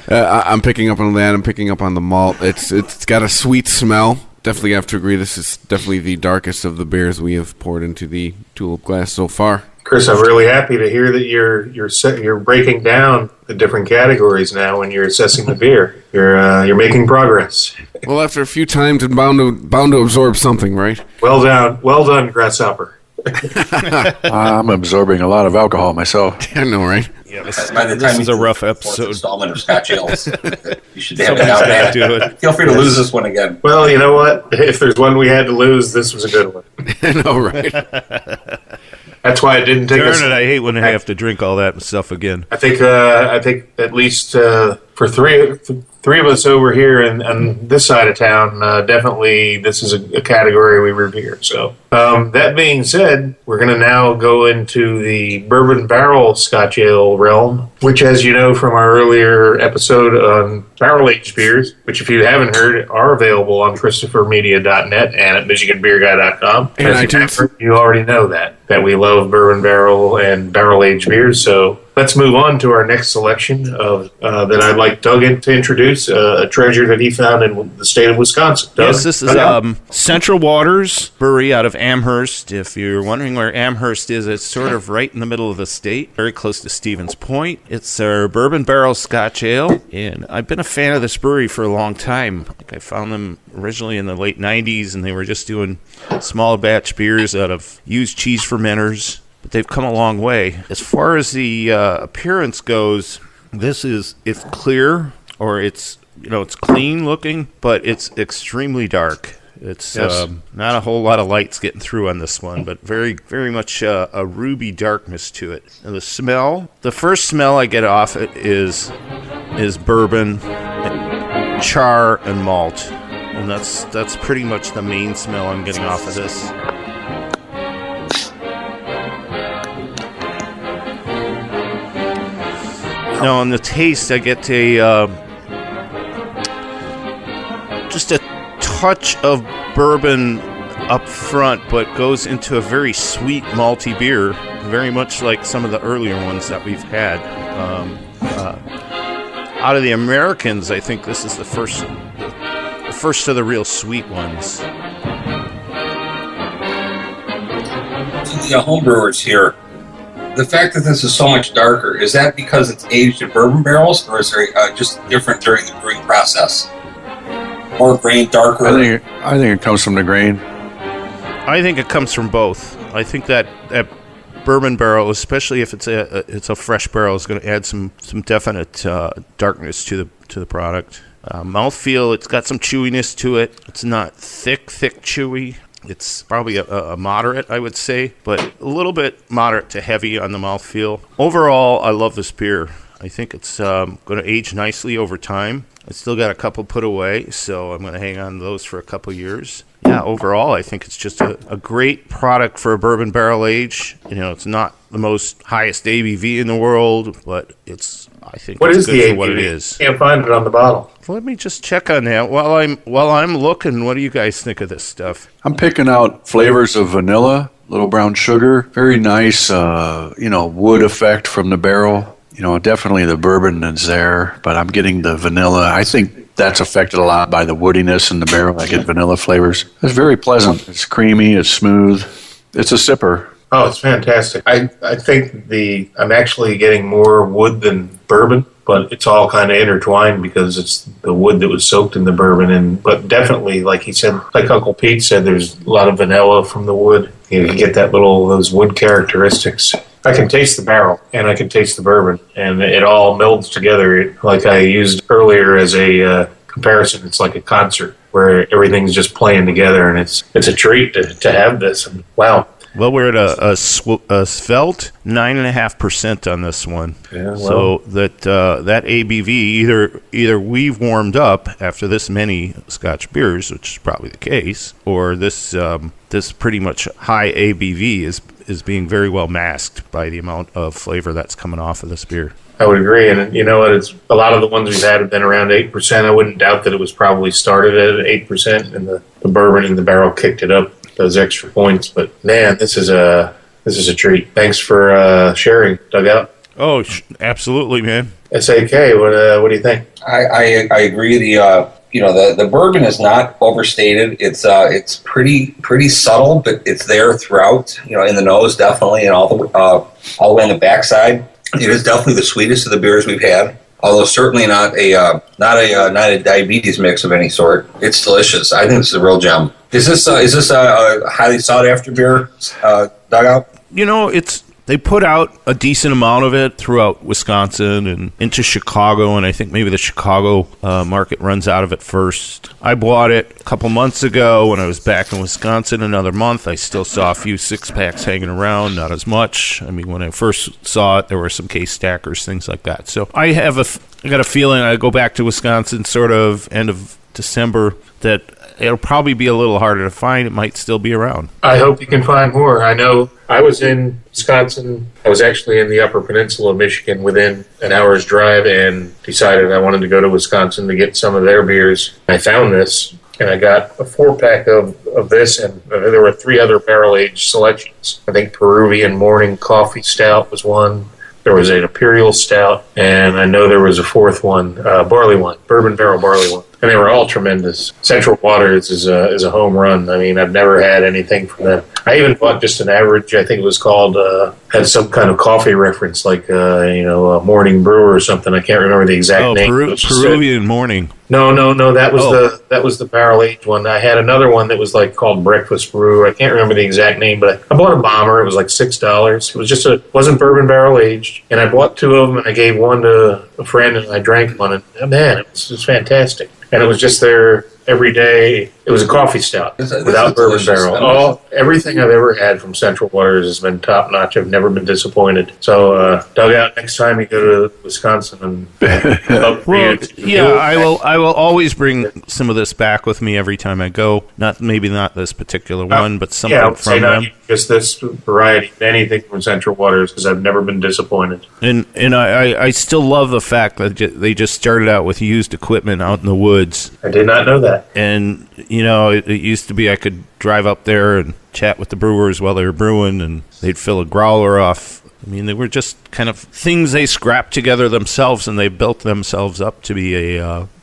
I'm picking up on that. I'm picking up on the malt. It's got a sweet smell. Definitely have to agree. This is definitely the darkest of the beers we have poured into the tulip glass so far. Chris, I'm really happy to hear that you're breaking down the different categories now when you're assessing the beer. You're making progress. Well, after a few times, I'm bound to absorb something, right? Well done, Grasshopper. I'm absorbing a lot of alcohol myself. I know, right? Yeah, this is a rough episode. Installment of Scotch Ales. You should have it out there. Feel free to lose this one again. Well, you know what? If there's one we had to lose, this was a good one. I know, right? That's why it didn't take us. Darn it! I hate when I have to drink all that stuff again. I think at least for three of us over here and this side of town, definitely this is a category we revere. So that being said, we're going to now go into the bourbon barrel Scotch ale realm, which, as you know from our earlier episode on barrel-aged beers, which if you haven't heard, are available on ChristopherMedia.net and at MichiganBeerGuy.com. And iTunes. You already know that we love bourbon barrel and barrel-aged beers. So let's move on to our next selection of that I'd like Doug to introduce, a treasure that he found in the state of Wisconsin. Doug? Yes, this is Central Waters Brewery out of Amherst. If you're wondering where Amherst is, it's sort of right in the middle of the state, very close to Stevens Point. It's our bourbon barrel Scotch Ale, and I've been a fan of this brewery for a long time. I found them originally in the late 90s, and they were just doing small batch beers out of used cheese fermenters, but they've come a long way. As far as the appearance goes, it's clear, or it's clean looking, but it's extremely dark. It's not a whole lot of lights getting through on this one, but very, very much a ruby darkness to it. And the first smell I get off it is bourbon, char, and malt. And that's pretty much the main smell I'm getting off of this. Now, on the taste, I get just a touch of bourbon up front, but goes into a very sweet malty beer, very much like some of the earlier ones that we've had. Out of the Americans, I think this is the first of the real sweet ones. The homebrewers here, the fact that this is so much darker, is that because it's aged in bourbon barrels, or is there just different during the brewing process? More grain, darker? I think it comes from the grain. I think it comes from both. I think that bourbon barrel, especially if it's a fresh barrel, is going to add some definite darkness to the product. Mouthfeel, it's got some chewiness to it. It's not thick chewy. It's probably a moderate, I would say, but a little bit moderate to heavy on the mouthfeel. Overall, I love this beer. I think it's going to age nicely over time. I still got a couple put away, so I'm going to hang on to those for a couple years. Yeah, overall, I think it's just a great product for a bourbon barrel age. It's not the most highest ABV in the world, but I think it's good for what it is. Can't find it on the bottle. Let me just check on that while I'm looking. What do you guys think of this stuff? I'm picking out flavors of vanilla, little brown sugar, very nice, wood effect from the barrel. Definitely the bourbon is there, but I'm getting the vanilla. I think that's affected a lot by the woodiness in the barrel. I get vanilla flavors. It's very pleasant. It's creamy. It's smooth. It's a sipper. Oh, it's fantastic. I think I'm actually getting more wood than bourbon, but it's all kind of intertwined because it's the wood that was soaked in the bourbon. But definitely, like he said, like Uncle Pete said, there's a lot of vanilla from the wood. You get those wood characteristics. I can taste the barrel and I can taste the bourbon, and it all melds together. Like I used earlier as a comparison, it's like a concert where everything's just playing together, and it's a treat to have this. And wow. Well, we're at a svelte 9.5% on this one. Yeah, well. So that ABV, either we've warmed up after this many Scotch beers, which is probably the case, or this pretty much high ABV is being very well masked by the amount of flavor that's coming off of this beer. I would agree, and you know what? It's a lot of the ones we've had have been around 8%. I wouldn't doubt that it was probably started at 8%, and the bourbon in the barrel kicked it up those extra points. But man, this is a treat. Thanks for sharing, Dugout. Oh, absolutely, man. S.A.K. What do you think? I agree. The bourbon is not overstated. It's pretty subtle, but it's there throughout. In the nose definitely, and all the way on the backside. It is definitely the sweetest of the beers we've had, although certainly not a diabetes mix of any sort. It's delicious. I think this is a real gem. Is this a highly sought after beer, Dugout? They put out a decent amount of it throughout Wisconsin and into Chicago, and I think maybe the Chicago market runs out of it first. I bought it a couple months ago when I was back in Wisconsin. Another month, I still saw a few six-packs hanging around, not as much. I mean, when I first saw it, there were some case stackers, things like that. So I got a feeling I go back to Wisconsin sort of end of December that it'll probably be a little harder to find. It might still be around. I hope you can find more. I know I was in Wisconsin. I was actually in the Upper Peninsula of Michigan within an hour's drive and decided I wanted to go to Wisconsin to get some of their beers. I found this, and I got a 4-pack of this, and there were 3 other barrel-aged selections. I think Peruvian Morning Coffee Stout was one. There was an Imperial Stout, and I know there was a 4th one, barley wine, bourbon barrel barley wine. and they were all tremendous. Central Waters is a home run. I mean, I've never had anything from them. I even bought just an average, I think it was called, had some kind of coffee reference, like, a Morning Brew or something. I can't remember the exact name. Peruvian Morning. No, that was the barrel aged one. I had another one that was like called Breakfast Brew. I can't remember the exact name, but I bought a bomber. It was like $6. It was wasn't bourbon barrel aged, and I bought 2 of them, and I gave one to a friend, and I drank one, and man, it was fantastic. And it was just there every day. It was a coffee stout without bourbon barrel. Everything I've ever had from Central Waters has been top notch. I've never been disappointed. So, Dugout, next time you go to Wisconsin, I will always bring some of this back with me every time I go. Maybe not this particular one, but something from them. Just this variety, anything from Central Waters, because I've never been disappointed. And I still love the fact that they just started out with used equipment out in the woods. I did not know that. And it used to be I could drive up there and chat with the brewers while they were brewing, and they'd fill a growler off. I mean, they were just kind of things they scrapped together themselves, and they built themselves up to be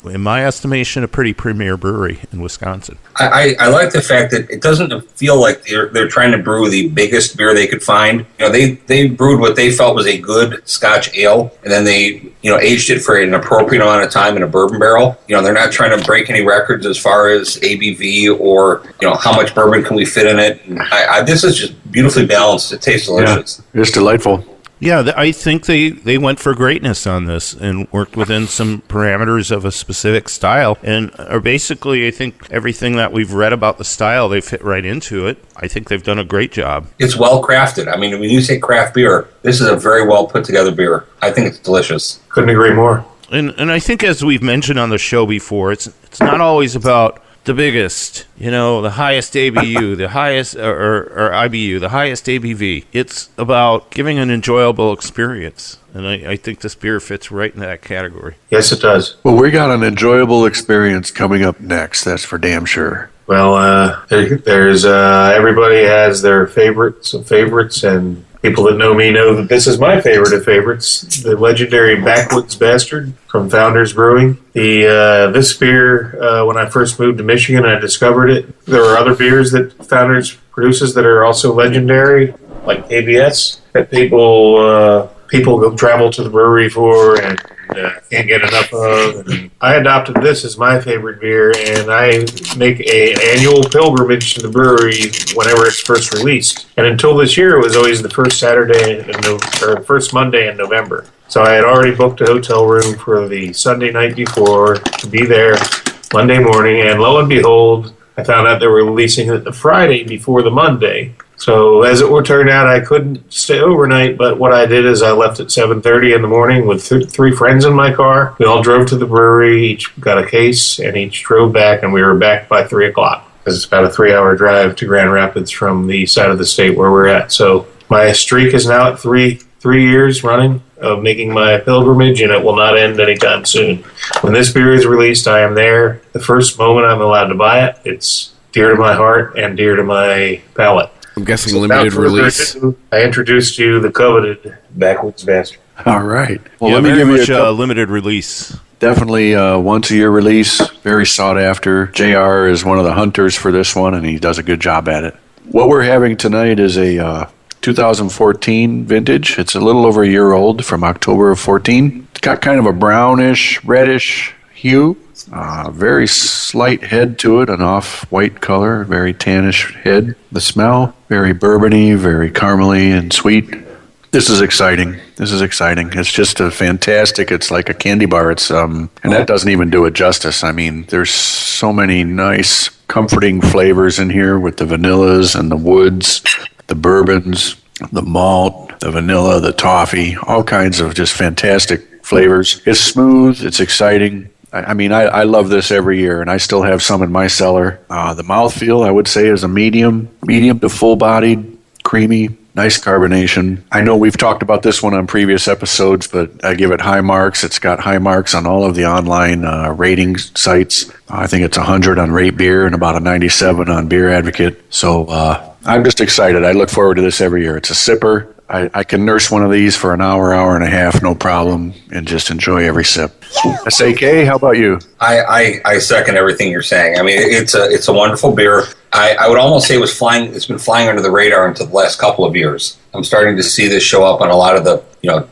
in my estimation, a pretty premier brewery in Wisconsin. I like the fact that it doesn't feel like they're trying to brew the biggest beer they could find. They brewed what they felt was a good Scotch ale, and then they aged it for an appropriate amount of time in a bourbon barrel. They're not trying to break any records as far as ABV or how much bourbon can we fit in it. And this is just beautifully balanced. It tastes delicious. Yeah, it's delightful. Yeah, I think they went for greatness on this and worked within some parameters of a specific style. And basically, I think everything that we've read about the style, they fit right into it. I think they've done a great job. It's well crafted. I mean, when you say craft beer, this is a very well put together beer. I think it's delicious. Couldn't agree more. And I think, as we've mentioned on the show before, it's not always about the biggest, the highest ABU, the highest or IBU, the highest ABV. It's about giving an enjoyable experience. And I think this beer fits right in that category. Yes, it does. Well, we got an enjoyable experience coming up next. That's for damn sure. Well, there's everybody has their favorites, and people that know me know that this is my favorite of favorites, the legendary Backwoods Bastard from Founders Brewing. This beer, when I first moved to Michigan, I discovered it. There are other beers that Founders produces that are also legendary, like KBS, that people go travel to the brewery for and can't get enough of. And I adopted this as my favorite beer, and I make an annual pilgrimage to the brewery whenever it's first released. And until this year, it was always the first Monday in November. So I had already booked a hotel room for the Sunday night before to be there Monday morning, and lo and behold, I found out they were releasing it the Friday before the Monday. So as it turned out, I couldn't stay overnight, but what I did is I left at 7:30 in the morning with 3 friends in my car. We all drove to the brewery, each got a case, and each drove back, and we were back by 3 o'clock. Because it's about a 3-hour drive to Grand Rapids from the side of the state where we're at. So my streak is now at 3 years running of making my pilgrimage, and it will not end anytime soon. When this beer is released, I am there. The first moment I'm allowed to buy it, it's dear to my heart and dear to my palate. I'm guessing limited release. I introduced you the coveted Backwoods Bastard. All right. Well, let me give you a limited release. Definitely once-a-year release, very sought after. JR is one of the hunters for this one, and he does a good job at it. What we're having tonight is a 2014 vintage. It's a little over a year old, from October of 14. It's got kind of a brownish, reddish hue. Very slight head to it, an off-white color, very tannish head. The smell, very bourbony, very caramely and sweet. This is exciting. It's just a fantastic, it's like a candy bar. And that doesn't even do it justice. I mean, there's so many nice, comforting flavors in here with the vanillas and the woods, the bourbons, the malt, the vanilla, the toffee, all kinds of just fantastic flavors. It's smooth, it's exciting. I mean, I love this every year, and I still have some in my cellar. The mouthfeel, I would say, is a medium to full-bodied, creamy, nice carbonation. I know we've talked about this one on previous episodes, but I give it high marks. It's got high marks on all of the online rating sites. I think it's 100 on Rate Beer and about a 97 on Beer Advocate. So I'm just excited. I look forward to this every year. It's a sipper. I can nurse one of these for an hour, hour and a half, no problem, and just enjoy every sip. S.A.K., how about you? I second everything you're saying. I mean, it's a wonderful beer. I would almost say it's been flying under the radar until the last couple of years. I'm starting to see this show up on a lot of the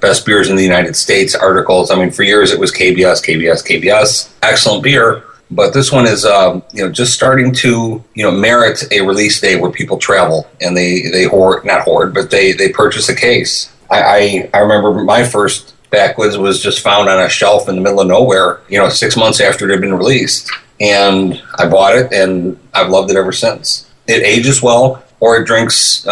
best beers in the United States articles. I mean, for years it was KBS. Excellent beer. But this one is, just starting to, merit a release day where people travel and they purchase a case. I remember my first backwoods was just found on a shelf in the middle of nowhere, 6 months after it had been released. And I bought it and I've loved it ever since. It ages well, or it drinks,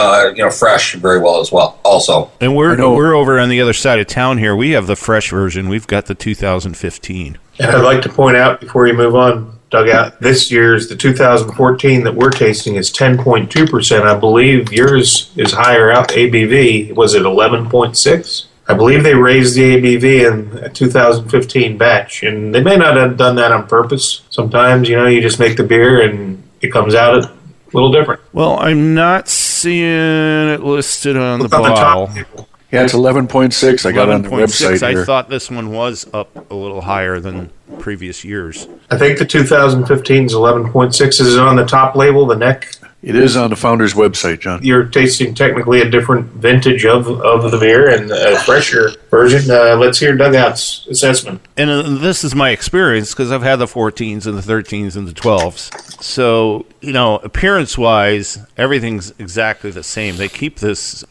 fresh very well as well also. And we're over on the other side of town here. We have the fresh version. We've got the 2015. And I'd like to point out before you move on, Dugout, this year's, the 2014 that we're tasting is 10.2%. I believe yours is higher out ABV. Was it 11.6? I believe they raised the ABV in a 2015 batch, and they may not have done that on purpose. Sometimes, you just make the beer and it comes out a little different. Well, I'm not seeing it listed on the bottle. Yeah, it's 11.6. I got it on the website here. I thought this one was up a little higher than previous years. I think the 2015 is 11.6. Is it on the top label, the neck? It is on the founder's website, John. You're tasting technically a different vintage of the beer and a fresher version. Let's hear Dugout's assessment. And this is my experience because I've had the 14s and the 13s and the 12s. So, appearance-wise, everything's exactly the same. They keep this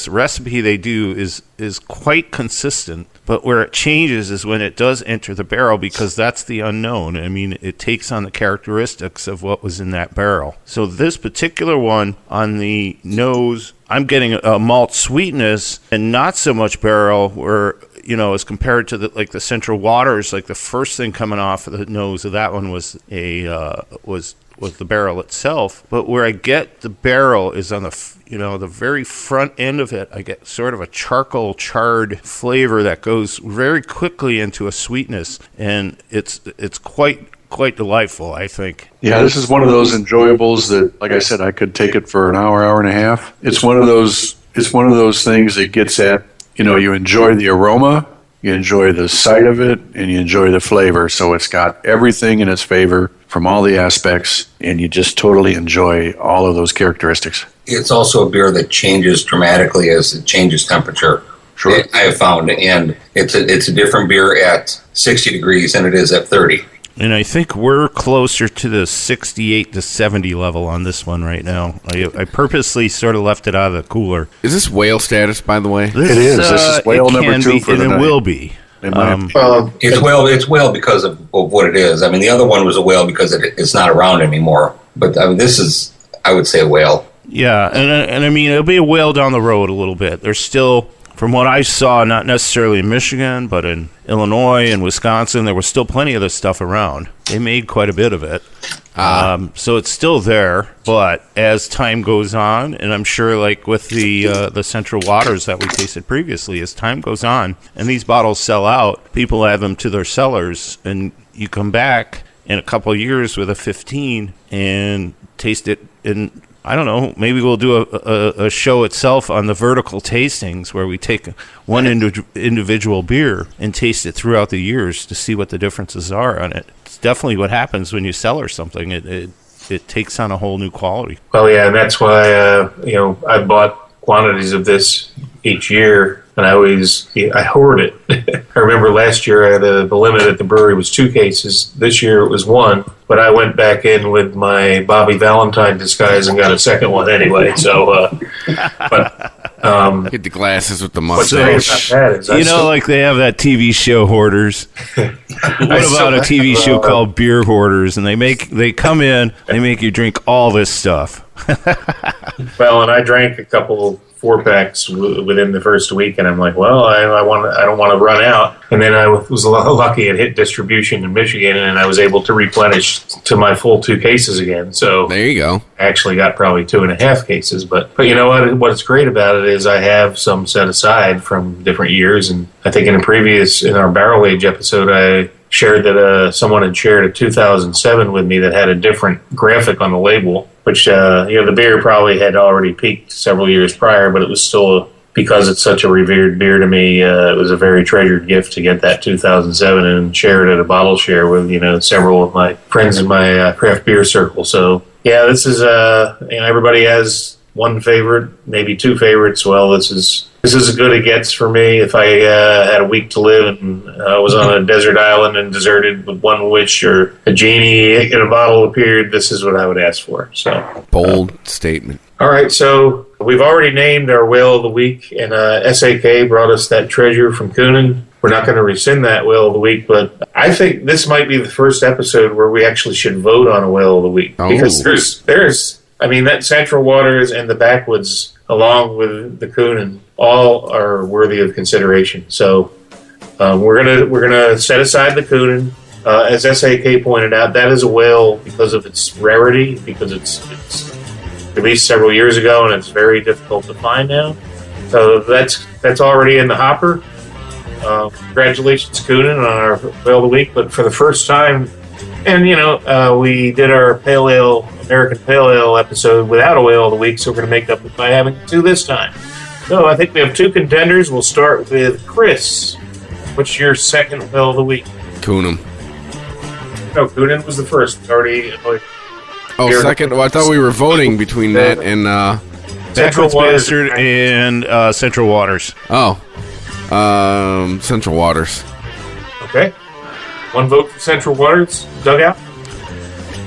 recipe they do is quite consistent, but where it changes is when it does enter the barrel, because that's the unknown. I mean, it takes on the characteristics of what was in that barrel. So this particular one on the nose, I'm getting a malt sweetness and not so much barrel, where as compared to the Central Waters, like the first thing coming off of the nose of that one was was the barrel itself, but where I get the barrel is on the very front end of it. I get sort of a charcoal charred flavor that goes very quickly into a sweetness, and it's quite delightful, I think. Yeah, this is one of those enjoyables that, like I said, I could take it for an hour, hour and a half. It's one of those things that gets at, you enjoy the aroma, you enjoy the sight of it, and you enjoy the flavor. So it's got everything in its favor from all the aspects, and you just totally enjoy all of those characteristics. It's also a beer that changes dramatically as it changes temperature. Sure. I have found, and it's a different beer at 60 degrees than it is at 30. And I think we're closer to the 68 to 70 level on this one right now. I purposely sort of left it out of the cooler. Is this whale status, by the way? It is. This is whale number 2 for the night. And it will be. It's whale because of what it is. I mean, the other one was a whale because it's not around anymore. But I mean, this is, I would say, a whale. Yeah, and I mean, it'll be a whale down the road a little bit. There's still, from what I saw, not necessarily in Michigan, but in Illinois and Wisconsin, there was still plenty of this stuff around. They made quite a bit of it. So it's still there, but as time goes on, and I'm sure like with the Central Waters that we tasted previously, as time goes on and these bottles sell out, people add them to their cellars, and you come back in a couple of years with a 15 and taste it in, I don't know, maybe we'll do a show itself on the vertical tastings where we take one individual beer and taste it throughout the years to see what the differences are on it. It's definitely what happens when you cellar something. It takes on a whole new quality. Well, yeah, and that's why, I bought quantities of this each year, and I hoard it. I remember last year the limit at the brewery was 2 cases. This year it was 1, but I went back in with my Bobby Valentine disguise and got a second one anyway. So, get the glasses with the mustache. Like they have that TV show Hoarders. What about a TV show called Beer Hoarders? And they come in, they make you drink all this stuff. Well, and I drank a couple 4-packs within the first week, and I'm like, well, I don't want to run out. And then I was lucky it hit distribution in Michigan, and I was able to replenish to my full 2 cases again. So there you go. I actually got probably 2.5 cases. But you know what? What's great about it is I have some set aside from different years, and I think in our barrel age episode, I shared that someone had shared a 2007 with me that had a different graphic on the label, which the beer probably had already peaked several years prior, but it was still because it's such a revered beer to me, it was a very treasured gift to get that 2007 and share it at a bottle share with, several of my friends in my craft beer circle. So, yeah, this is, everybody has one favorite, maybe two favorites. Well, this is as good it gets for me. If I had a week to live and I was on a desert island and deserted with one wish or a genie in a bottle appeared, this is what I would ask for. So bold statement. All right, so we've already named our Whale of the Week, and S.A.K. brought us that treasure from Coonan. We're not going to rescind that Whale of the Week, but I think this might be the first episode where we actually should vote on a Whale of the Week. Oh. Because that Central Waters and the Backwoods, along with the Coonan, all are worthy of consideration. So we're gonna set aside the Coonan. As S.A.K. pointed out, that is a whale because of its rarity, because it's released several years ago and it's very difficult to find now. So that's already in the hopper. Congratulations, Coonan, on our Whale of the Week. But for the first time, and we did our Pale Ale, American Pale Ale episode without a Whale of the Week, so we're going to make up by having two this time. So I think we have two contenders. We'll start with Chris. What's your second Whale of the Week? Coonan. No, Coonan was the first. It's already. Second. Well, I thought we were voting between that and Central Bastard and Central Waters. Oh, Central Waters. Okay. One vote for Central Waters. Dugout?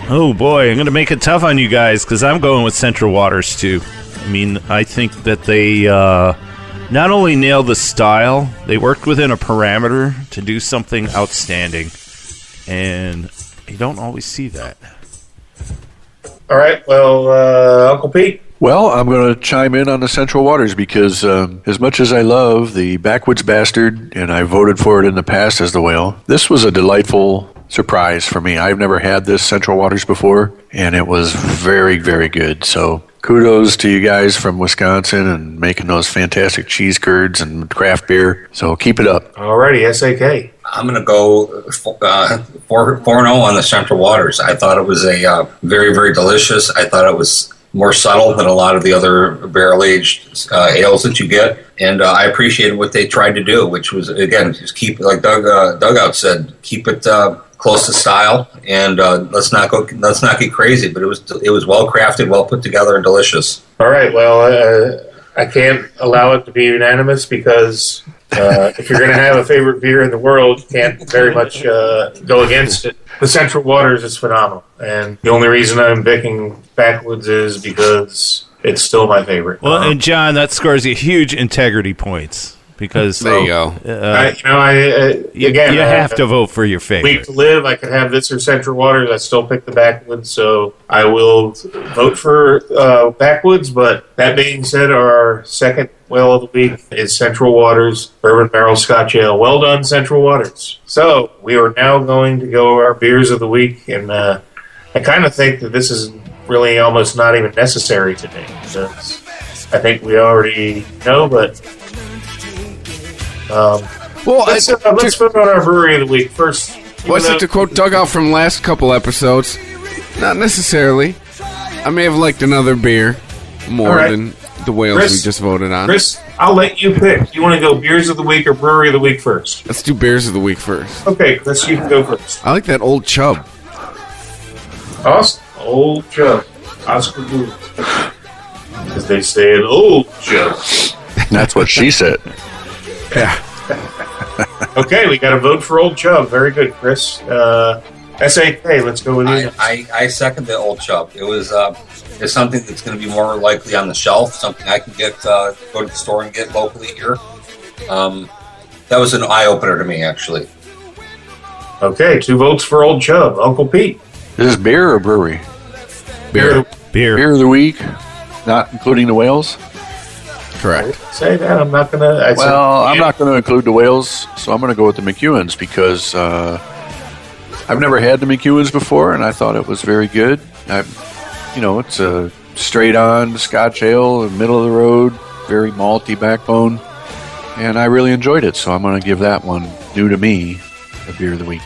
Oh, boy. I'm going to make it tough on you guys because I'm going with Central Waters, too. I mean, I think that they not only nailed the style, they worked within a parameter to do something outstanding. And you don't always see that. All right. Well, Uncle Pete? Well, I'm going to chime in on the Central Waters because as much as I love the Backwoods Bastard, and I voted for it in the past as the whale, this was a delightful surprise for me. I've never had this Central Waters before, and it was very, very good. So kudos to you guys from Wisconsin and making those fantastic cheese curds and craft beer. So keep it up. All righty, S.A.K. I'm going to go 4-0 on the Central Waters. I thought it was a very, very delicious. I thought it was more subtle than a lot of the other barrel-aged ales that you get. And I appreciated what they tried to do, which was, again, just keep, like Dugout said, keep it close to style, and let's not get crazy. But it was well crafted, well put together, and delicious. All right. Well, I can't allow it to be unanimous because if you're going to have a favorite beer in the world, you can't very much go against it. The Central Waters is phenomenal, and the only reason I'm picking Backwoods is because it's still my favorite. Well, and John, that scores you huge integrity points because there you go. You have to vote for your favorite. Week to live, I could have this or Central Waters. I still pick the Backwoods, so I will vote for Backwoods. But that being said, our second Whale of the Week is Central Waters Bourbon Barrel Scotch Ale. Well done, Central Waters. So we are now going to go our beers of the week, and I kind of think that this is really almost not even necessary today. Because I think we already know, but let's vote on our brewery of the week first. To quote Dugout from last couple episodes, not necessarily. I may have liked another beer more than the whales we just voted on. Chris, I'll let you pick. You want to go beers of the week or brewery of the week first? Let's do beers of the week first. Okay, Chris, you can go first. I like that Old Chub. Awesome. Old Chub. Oscar Booth. As they say in Old Chub. That's what she said. Yeah. Okay, we got a vote for Old Chub. Very good, Chris. S.A.K., let's go with you. I second the Old Chub. It was it's something that's going to be more likely on the shelf, something I can get go to the store and get locally here. That was an eye-opener to me, actually. Okay, 2 votes for Old Chub. Uncle Pete. Is this beer or brewery? Beer. Beer of the week, not including the whales? Correct. Say that. I'm not going to... I'm not going to include the whales, so I'm going to go with the McEwens because I've never had the McEwens before, and I thought it was very good. It's a straight-on Scotch ale, middle of the road, very malty backbone, and I really enjoyed it, so I'm going to give that one, new to me, a beer of the week.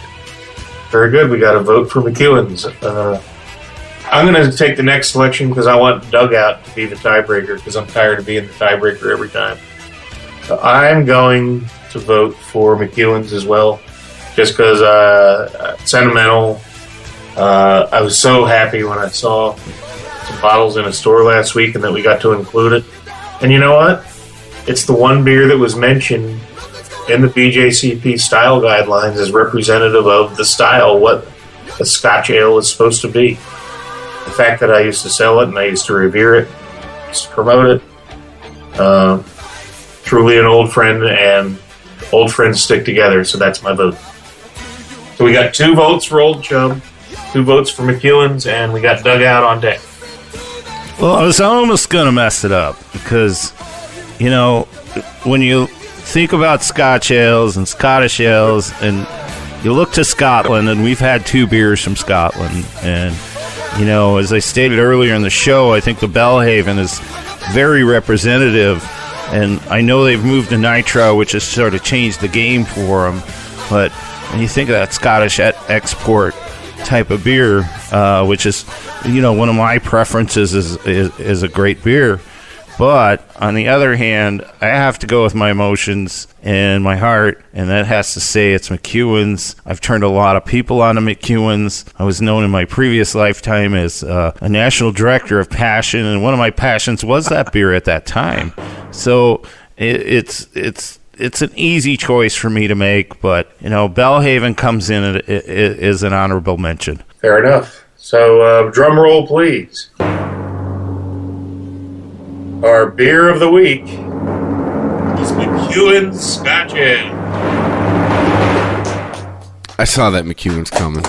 Very good. We got a vote for McEwens. I'm going to take the next selection because I want Dugout to be the tiebreaker because I'm tired of being the tiebreaker every time. I'm going to vote for McEwen's as well, just because sentimental. I was so happy when I saw some bottles in a store last week and that we got to include it. And you know what? It's the one beer that was mentioned in the BJCP style guidelines as representative of the style, what a Scotch ale is supposed to be. The fact that I used to sell it and I used to revere it, used to promote it. Truly an old friend, and old friends stick together, so that's my vote. So we got 2 votes for Old Chum, 2 votes for McEwen's, and we got Dugout on deck. Well, I was almost going to mess it up because, you know, when you think about Scotch ales and Scottish ales, and you look to Scotland, and we've had 2 beers from Scotland, and, you know, as I stated earlier in the show, I think the Belhaven is very representative, and I know they've moved to Nitro, which has sort of changed the game for them, but when you think of that Scottish export type of beer, which is, you know, one of my preferences is a great beer. But on the other hand, I have to go with my emotions and my heart, and that has to say it's McEwen's. I've turned a lot of people on to McEwen's. I was known in my previous lifetime as a national director of passion, and one of my passions was that beer at that time. So it's an easy choice for me to make, but, you know, Belhaven comes in as an honorable mention. Fair enough. So, drum roll, please. Our beer of the week is McEwen's Scotch Ale. I saw that McEwen's coming.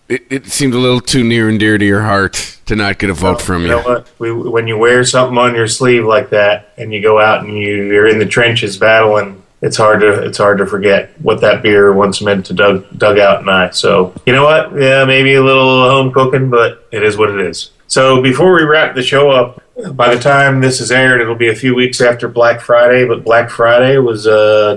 It seemed a little too near and dear to your heart to not get a vote from you. You know what? When you wear something on your sleeve like that, and you go out and you're in the trenches battling, it's hard to forget what that beer once meant to Dugout and I. So, you know what? Yeah, maybe a little home cooking, but it is what it is. So before we wrap the show up, by the time this is aired, it'll be a few weeks after Black Friday, but Black Friday was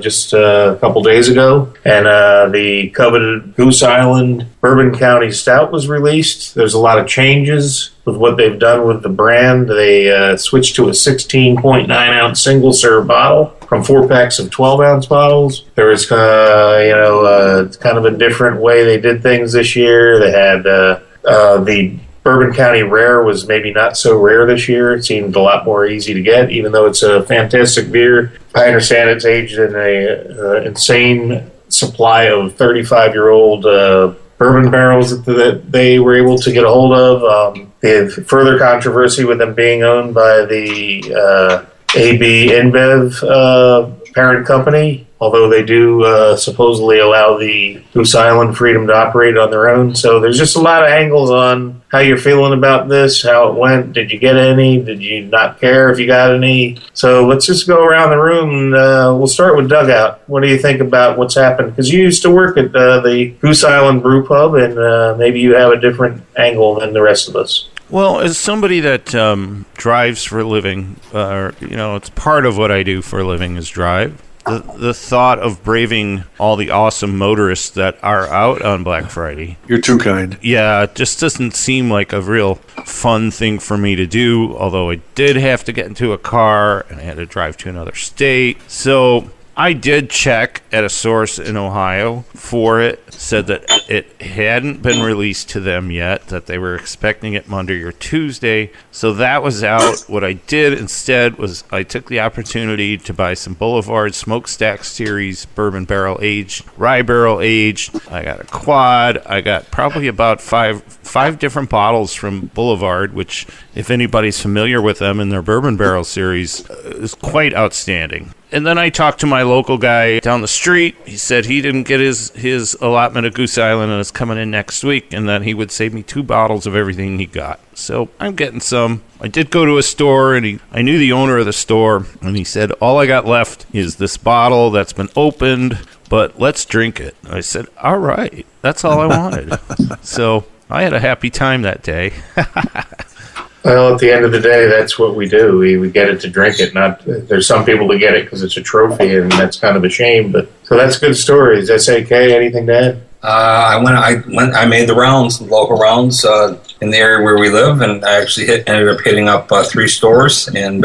just a couple days ago, and the coveted Goose Island Bourbon County Stout was released. There's a lot of changes with what they've done with the brand. They switched to a 16.9-ounce single-serve bottle from 4 packs of 12-ounce bottles. There was, kind of a different way they did things this year. They had the Bourbon County Rare was maybe not so rare this year. It seemed a lot more easy to get, even though it's a fantastic beer. I understand it's aged in a insane supply of 35-year-old bourbon barrels that they were able to get a hold of. They have further controversy with them being owned by the AB InBev parent company, although they do supposedly allow the Goose Island freedom to operate on their own. So there's just a lot of angles on how you're feeling about this, how it went. Did you get any? Did you not care if you got any? So let's just go around the room, and we'll start with Dugout. What do you think about what's happened? Because you used to work at the Goose Island Brew Pub, and maybe you have a different angle than the rest of us. Well, as somebody that drives for a living, it's part of what I do for a living is drive. The thought of braving all the awesome motorists that are out on Black Friday. You're too kind. Yeah, it just doesn't seem like a real fun thing for me to do, although I did have to get into a car and I had to drive to another state. So I did check at a source in Ohio for it, said that it hadn't been released to them yet, that they were expecting it Monday or Tuesday. So that was out. What I did instead was I took the opportunity to buy some Boulevard Smokestack Series bourbon barrel aged, rye barrel aged. I got a quad. I got probably about five different bottles from Boulevard, which, if anybody's familiar with them in their bourbon barrel series, is quite outstanding. And then I talked to my local guy down the street. He said he didn't get his allotment of Goose Island and it's coming in next week, and that he would save me 2 bottles of everything he got. So I'm getting some. I did go to a store, and I knew the owner of the store, and he said, all I got left is this bottle that's been opened, but let's drink it. I said, all right, that's all I wanted. So I had a happy time that day. Well, at the end of the day, that's what we do. We get it to drink it. There's some people that get it because it's a trophy, and that's kind of a shame. But so that's good stories. S.A.K, anything to add? I made the rounds, the local rounds in the area where we live, and I actually ended up hitting up 3 stores and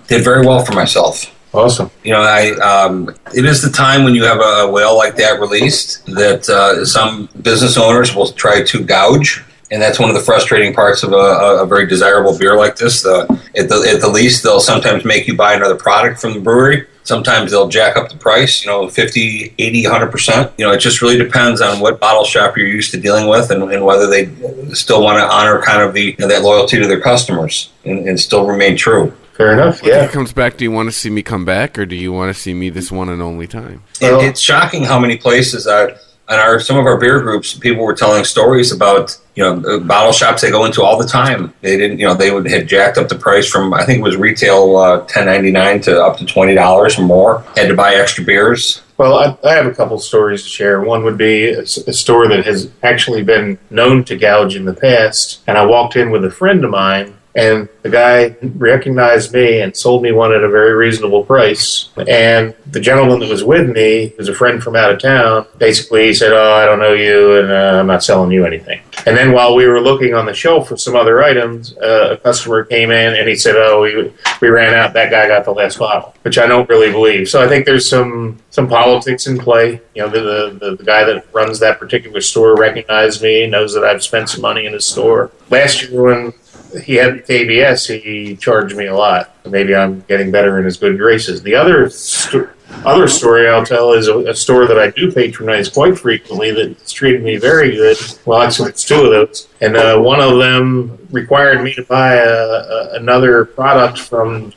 did very well for myself. Awesome. You know, it is the time when you have a whale like that released that some business owners will try to gouge. And that's one of the frustrating parts of a very desirable beer like this. At the least, they'll sometimes make you buy another product from the brewery. Sometimes they'll jack up the price, 50, 80, 100%. It just really depends on what bottle shop you're used to dealing with and whether they still want to honor kind of that loyalty to their customers and still remain true. Fair enough, yeah. When it comes back, do you want to see me come back, or do you want to see me this one and only time? It's shocking how many places on some of our beer groups, people were telling stories about bottle shops they go into all the time. They didn't, they would have jacked up the price from, I think it was retail $10.99 to up to $20 or more. Had to buy extra beers. Well, I have a couple stories to share. One would be a store that has actually been known to gouge in the past, and I walked in with a friend of mine. And the guy recognized me and sold me one at a very reasonable price. And the gentleman that was with me, who's a friend from out of town, basically said, "Oh, I don't know you, and I'm not selling you anything." And then while we were looking on the shelf for some other items, a customer came in and he said, "Oh, we ran out. That guy got the last bottle," which I don't really believe. So I think there's some politics in play. The guy that runs that particular store recognized me, knows that I've spent some money in his store. Last year when he had KBS, he charged me a lot. Maybe I'm getting better in his good graces. The other story I'll tell is a store that I do patronize quite frequently that's treated me very good. Well, actually, it's two of those. And one of them required me to buy another product from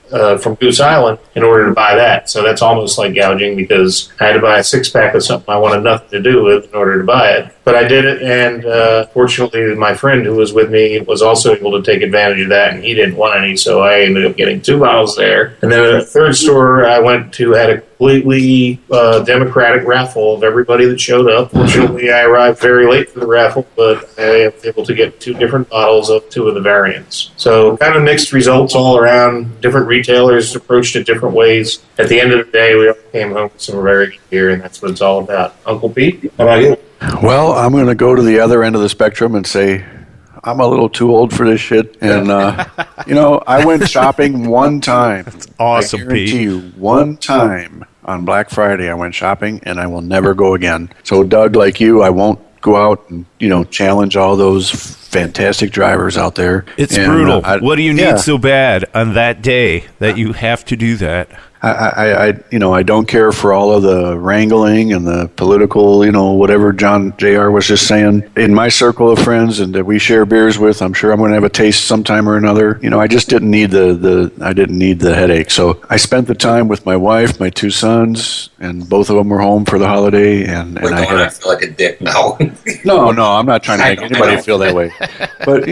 Goose Island in order to buy that. So that's almost like gouging because I had to buy a six-pack of something I wanted nothing to do with in order to buy it. But I did it, and fortunately, my friend who was with me was also able to take advantage of that, and he didn't want any, so I ended up getting 2 bottles there. And then a third store I went to had a completely democratic raffle of everybody that showed up. Fortunately, I arrived very late for the raffle, but I was able to get 2 different bottles of 2 of the variants. So kind of mixed results all around. Different retailers approached it different ways. At the end of the day, we all came home with some very good beer, and that's what it's all about. Uncle Pete, how about you? Well, I'm going to go to the other end of the spectrum and say I'm a little too old for this shit. And, I went shopping one time. That's awesome, I guarantee Pete. you, one time on Black Friday I went shopping, and I will never go again. So, Doug, like you, I won't go out and, challenge all those fantastic drivers out there. It's brutal. What do you need so bad on that day that you have to do that? I don't care for all of the wrangling and the political, whatever John Jr. was just saying. In my circle of friends and that we share beers with, I'm sure I'm going to have a taste sometime or another. I just didn't need the headache. So I spent the time with my wife, my 2 sons, and both of them were home for the holiday. And I feel like a dick now. No, I'm not trying to make anybody feel that way. But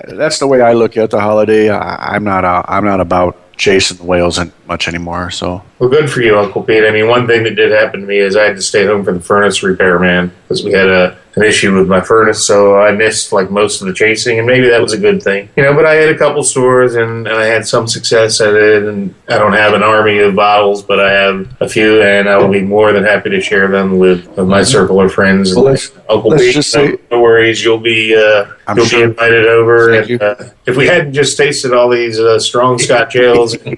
that's the way I look at the holiday. I'm not about chasing the whales much anymore. So, well, good for you, Uncle Pete. I mean, one thing that did happen to me is I had to stay home for the furnace repair, man, because we had an issue with my furnace, so I missed like most of the chasing, and maybe that was a good thing, But I had a couple stores, and I had some success at it, and I don't have an army of bottles, but I have a few, and I will be more than happy to share them with my circle of friends. Well, Uncle Pete, no worries, you'll be invited over. And if we hadn't just tasted all these strong Scotch ales, and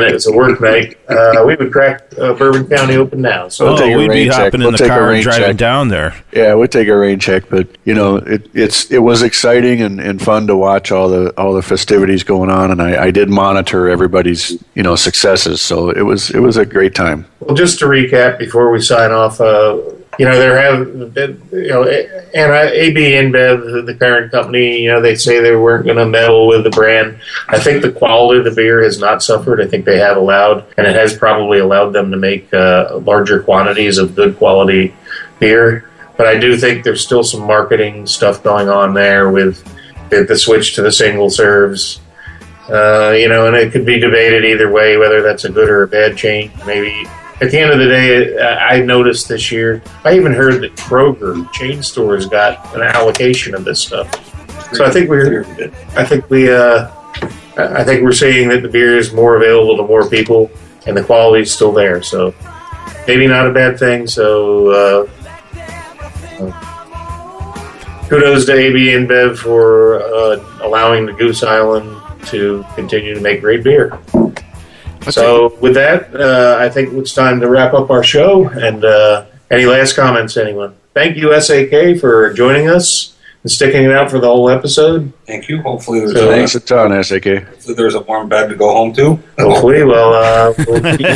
it was a work night, we would crack Bourbon County open now. So we'd be hopping in the car and driving down there. Yeah, we'd take a rain check, but it was exciting and fun to watch all the festivities going on, and I did monitor everybody's successes, so it was a great time. Well, just to recap before we sign off, there have been, and AB InBev, the parent company, they say they weren't going to meddle with the brand. I think the quality of the beer has not suffered. I think they have allowed, and it has probably allowed them to make larger quantities of good quality beer. But I do think there's still some marketing stuff going on there with the switch to the single serves. And it could be debated either way, whether that's a good or a bad change. Maybe at the end of the day, I noticed this year, I even heard that Kroger chain stores got an allocation of this stuff. So I think we're seeing that the beer is more available to more people, and the quality is still there. So maybe not a bad thing. So kudos to AB InBev for allowing the Goose Island to continue to make great beer. So with that, I think it's time to wrap up our show. And any last comments, anyone? Thank you, S.A.K., for joining us and sticking it out for the whole episode. Thank you. Hopefully Thanks a ton, S.A.K. there's a warm bed to go home to. Hopefully, we'll keep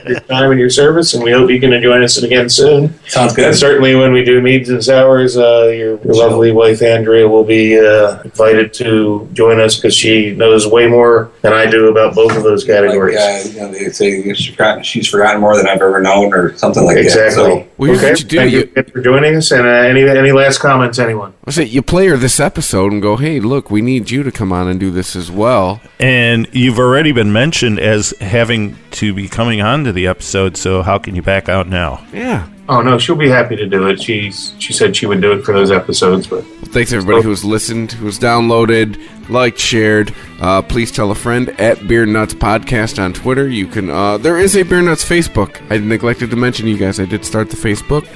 your time and your service, and we hope you can join us again soon. Sounds good. And certainly when we do Meads and Sours, your lovely wife, Andrea, will be invited to join us because she knows way more than I do about both of those categories. They say she's forgotten more than I've ever known or something like that. Exactly. Well, okay. Thank you for joining us. And any last comments, anyone? I say you play her this episode and go, hey, look, we need you to come on and do this as well. And you've already been mentioned as having to be coming on to the episode, so how can you back out now? Yeah. Oh, no, she'll be happy to do it. She said she would do it for those episodes. But thanks, everybody who's listened, who's downloaded, liked, shared. Please tell a friend at Beer Nuts Podcast on Twitter. You can. There is a Beer Nuts Facebook. I neglected to mention you guys. I did start the Facebook.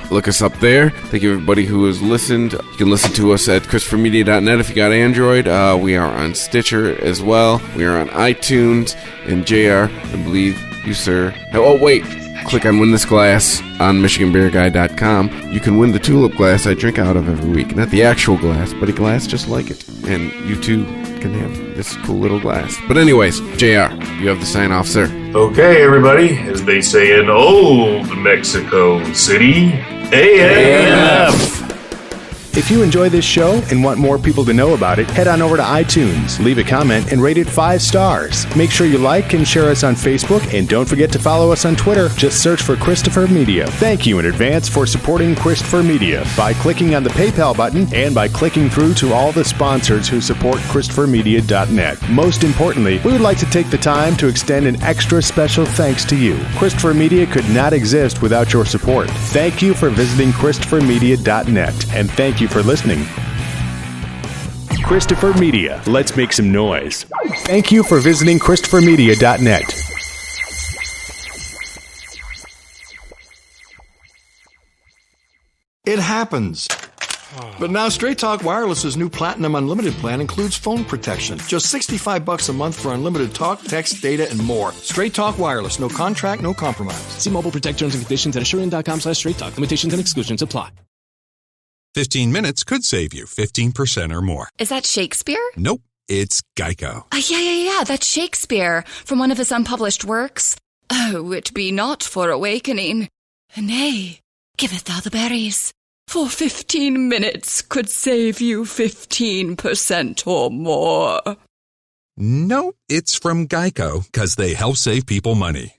Look us up there. Thank you, everybody who has listened. You can listen to us at ChristopherMedia.net if you got Android. We are on Stitcher as well. We are on iTunes. And JR, I believe you, sir. Oh, wait. Click on Win This Glass on MichiganBeerGuy.com. You can win the tulip glass I drink out of every week. Not the actual glass, but a glass just like it. And you too can have this cool little glass. But anyways, JR, you have the sign off, sir. okay, everybody, as they say in old Mexico City, AMF. If you enjoy this show and want more people to know about it, head on over to iTunes, leave a comment, and rate it 5 stars. Make sure you like and share us on Facebook, and don't forget to follow us on Twitter. Just search for Christopher Media. Thank you in advance for supporting Christopher Media by clicking on the PayPal button and by clicking through to all the sponsors who support ChristopherMedia.net. Most importantly, we would like to take the time to extend an extra special thanks to you. Christopher Media could not exist without your support. Thank you for visiting ChristopherMedia.net, and thank you for listening. Christopher Media. Let's make some noise. Thank you for visiting ChristopherMedia.net. It happens. But now Straight Talk Wireless's new Platinum Unlimited plan includes phone protection. Just $65 a month for unlimited talk, text, data, and more. Straight Talk Wireless. No contract, no compromise. See Mobile Protect terms and conditions at Assurant.com/Straight Talk. Limitations and exclusions apply. 15 minutes could save you 15% or more. Is that Shakespeare? Nope, it's Geico. Yeah, that's Shakespeare from one of his unpublished works. Oh, it be not for awakening. Nay, giveth thou the berries. For 15 minutes could save you 15% or more. Nope, it's from Geico, because they help save people money.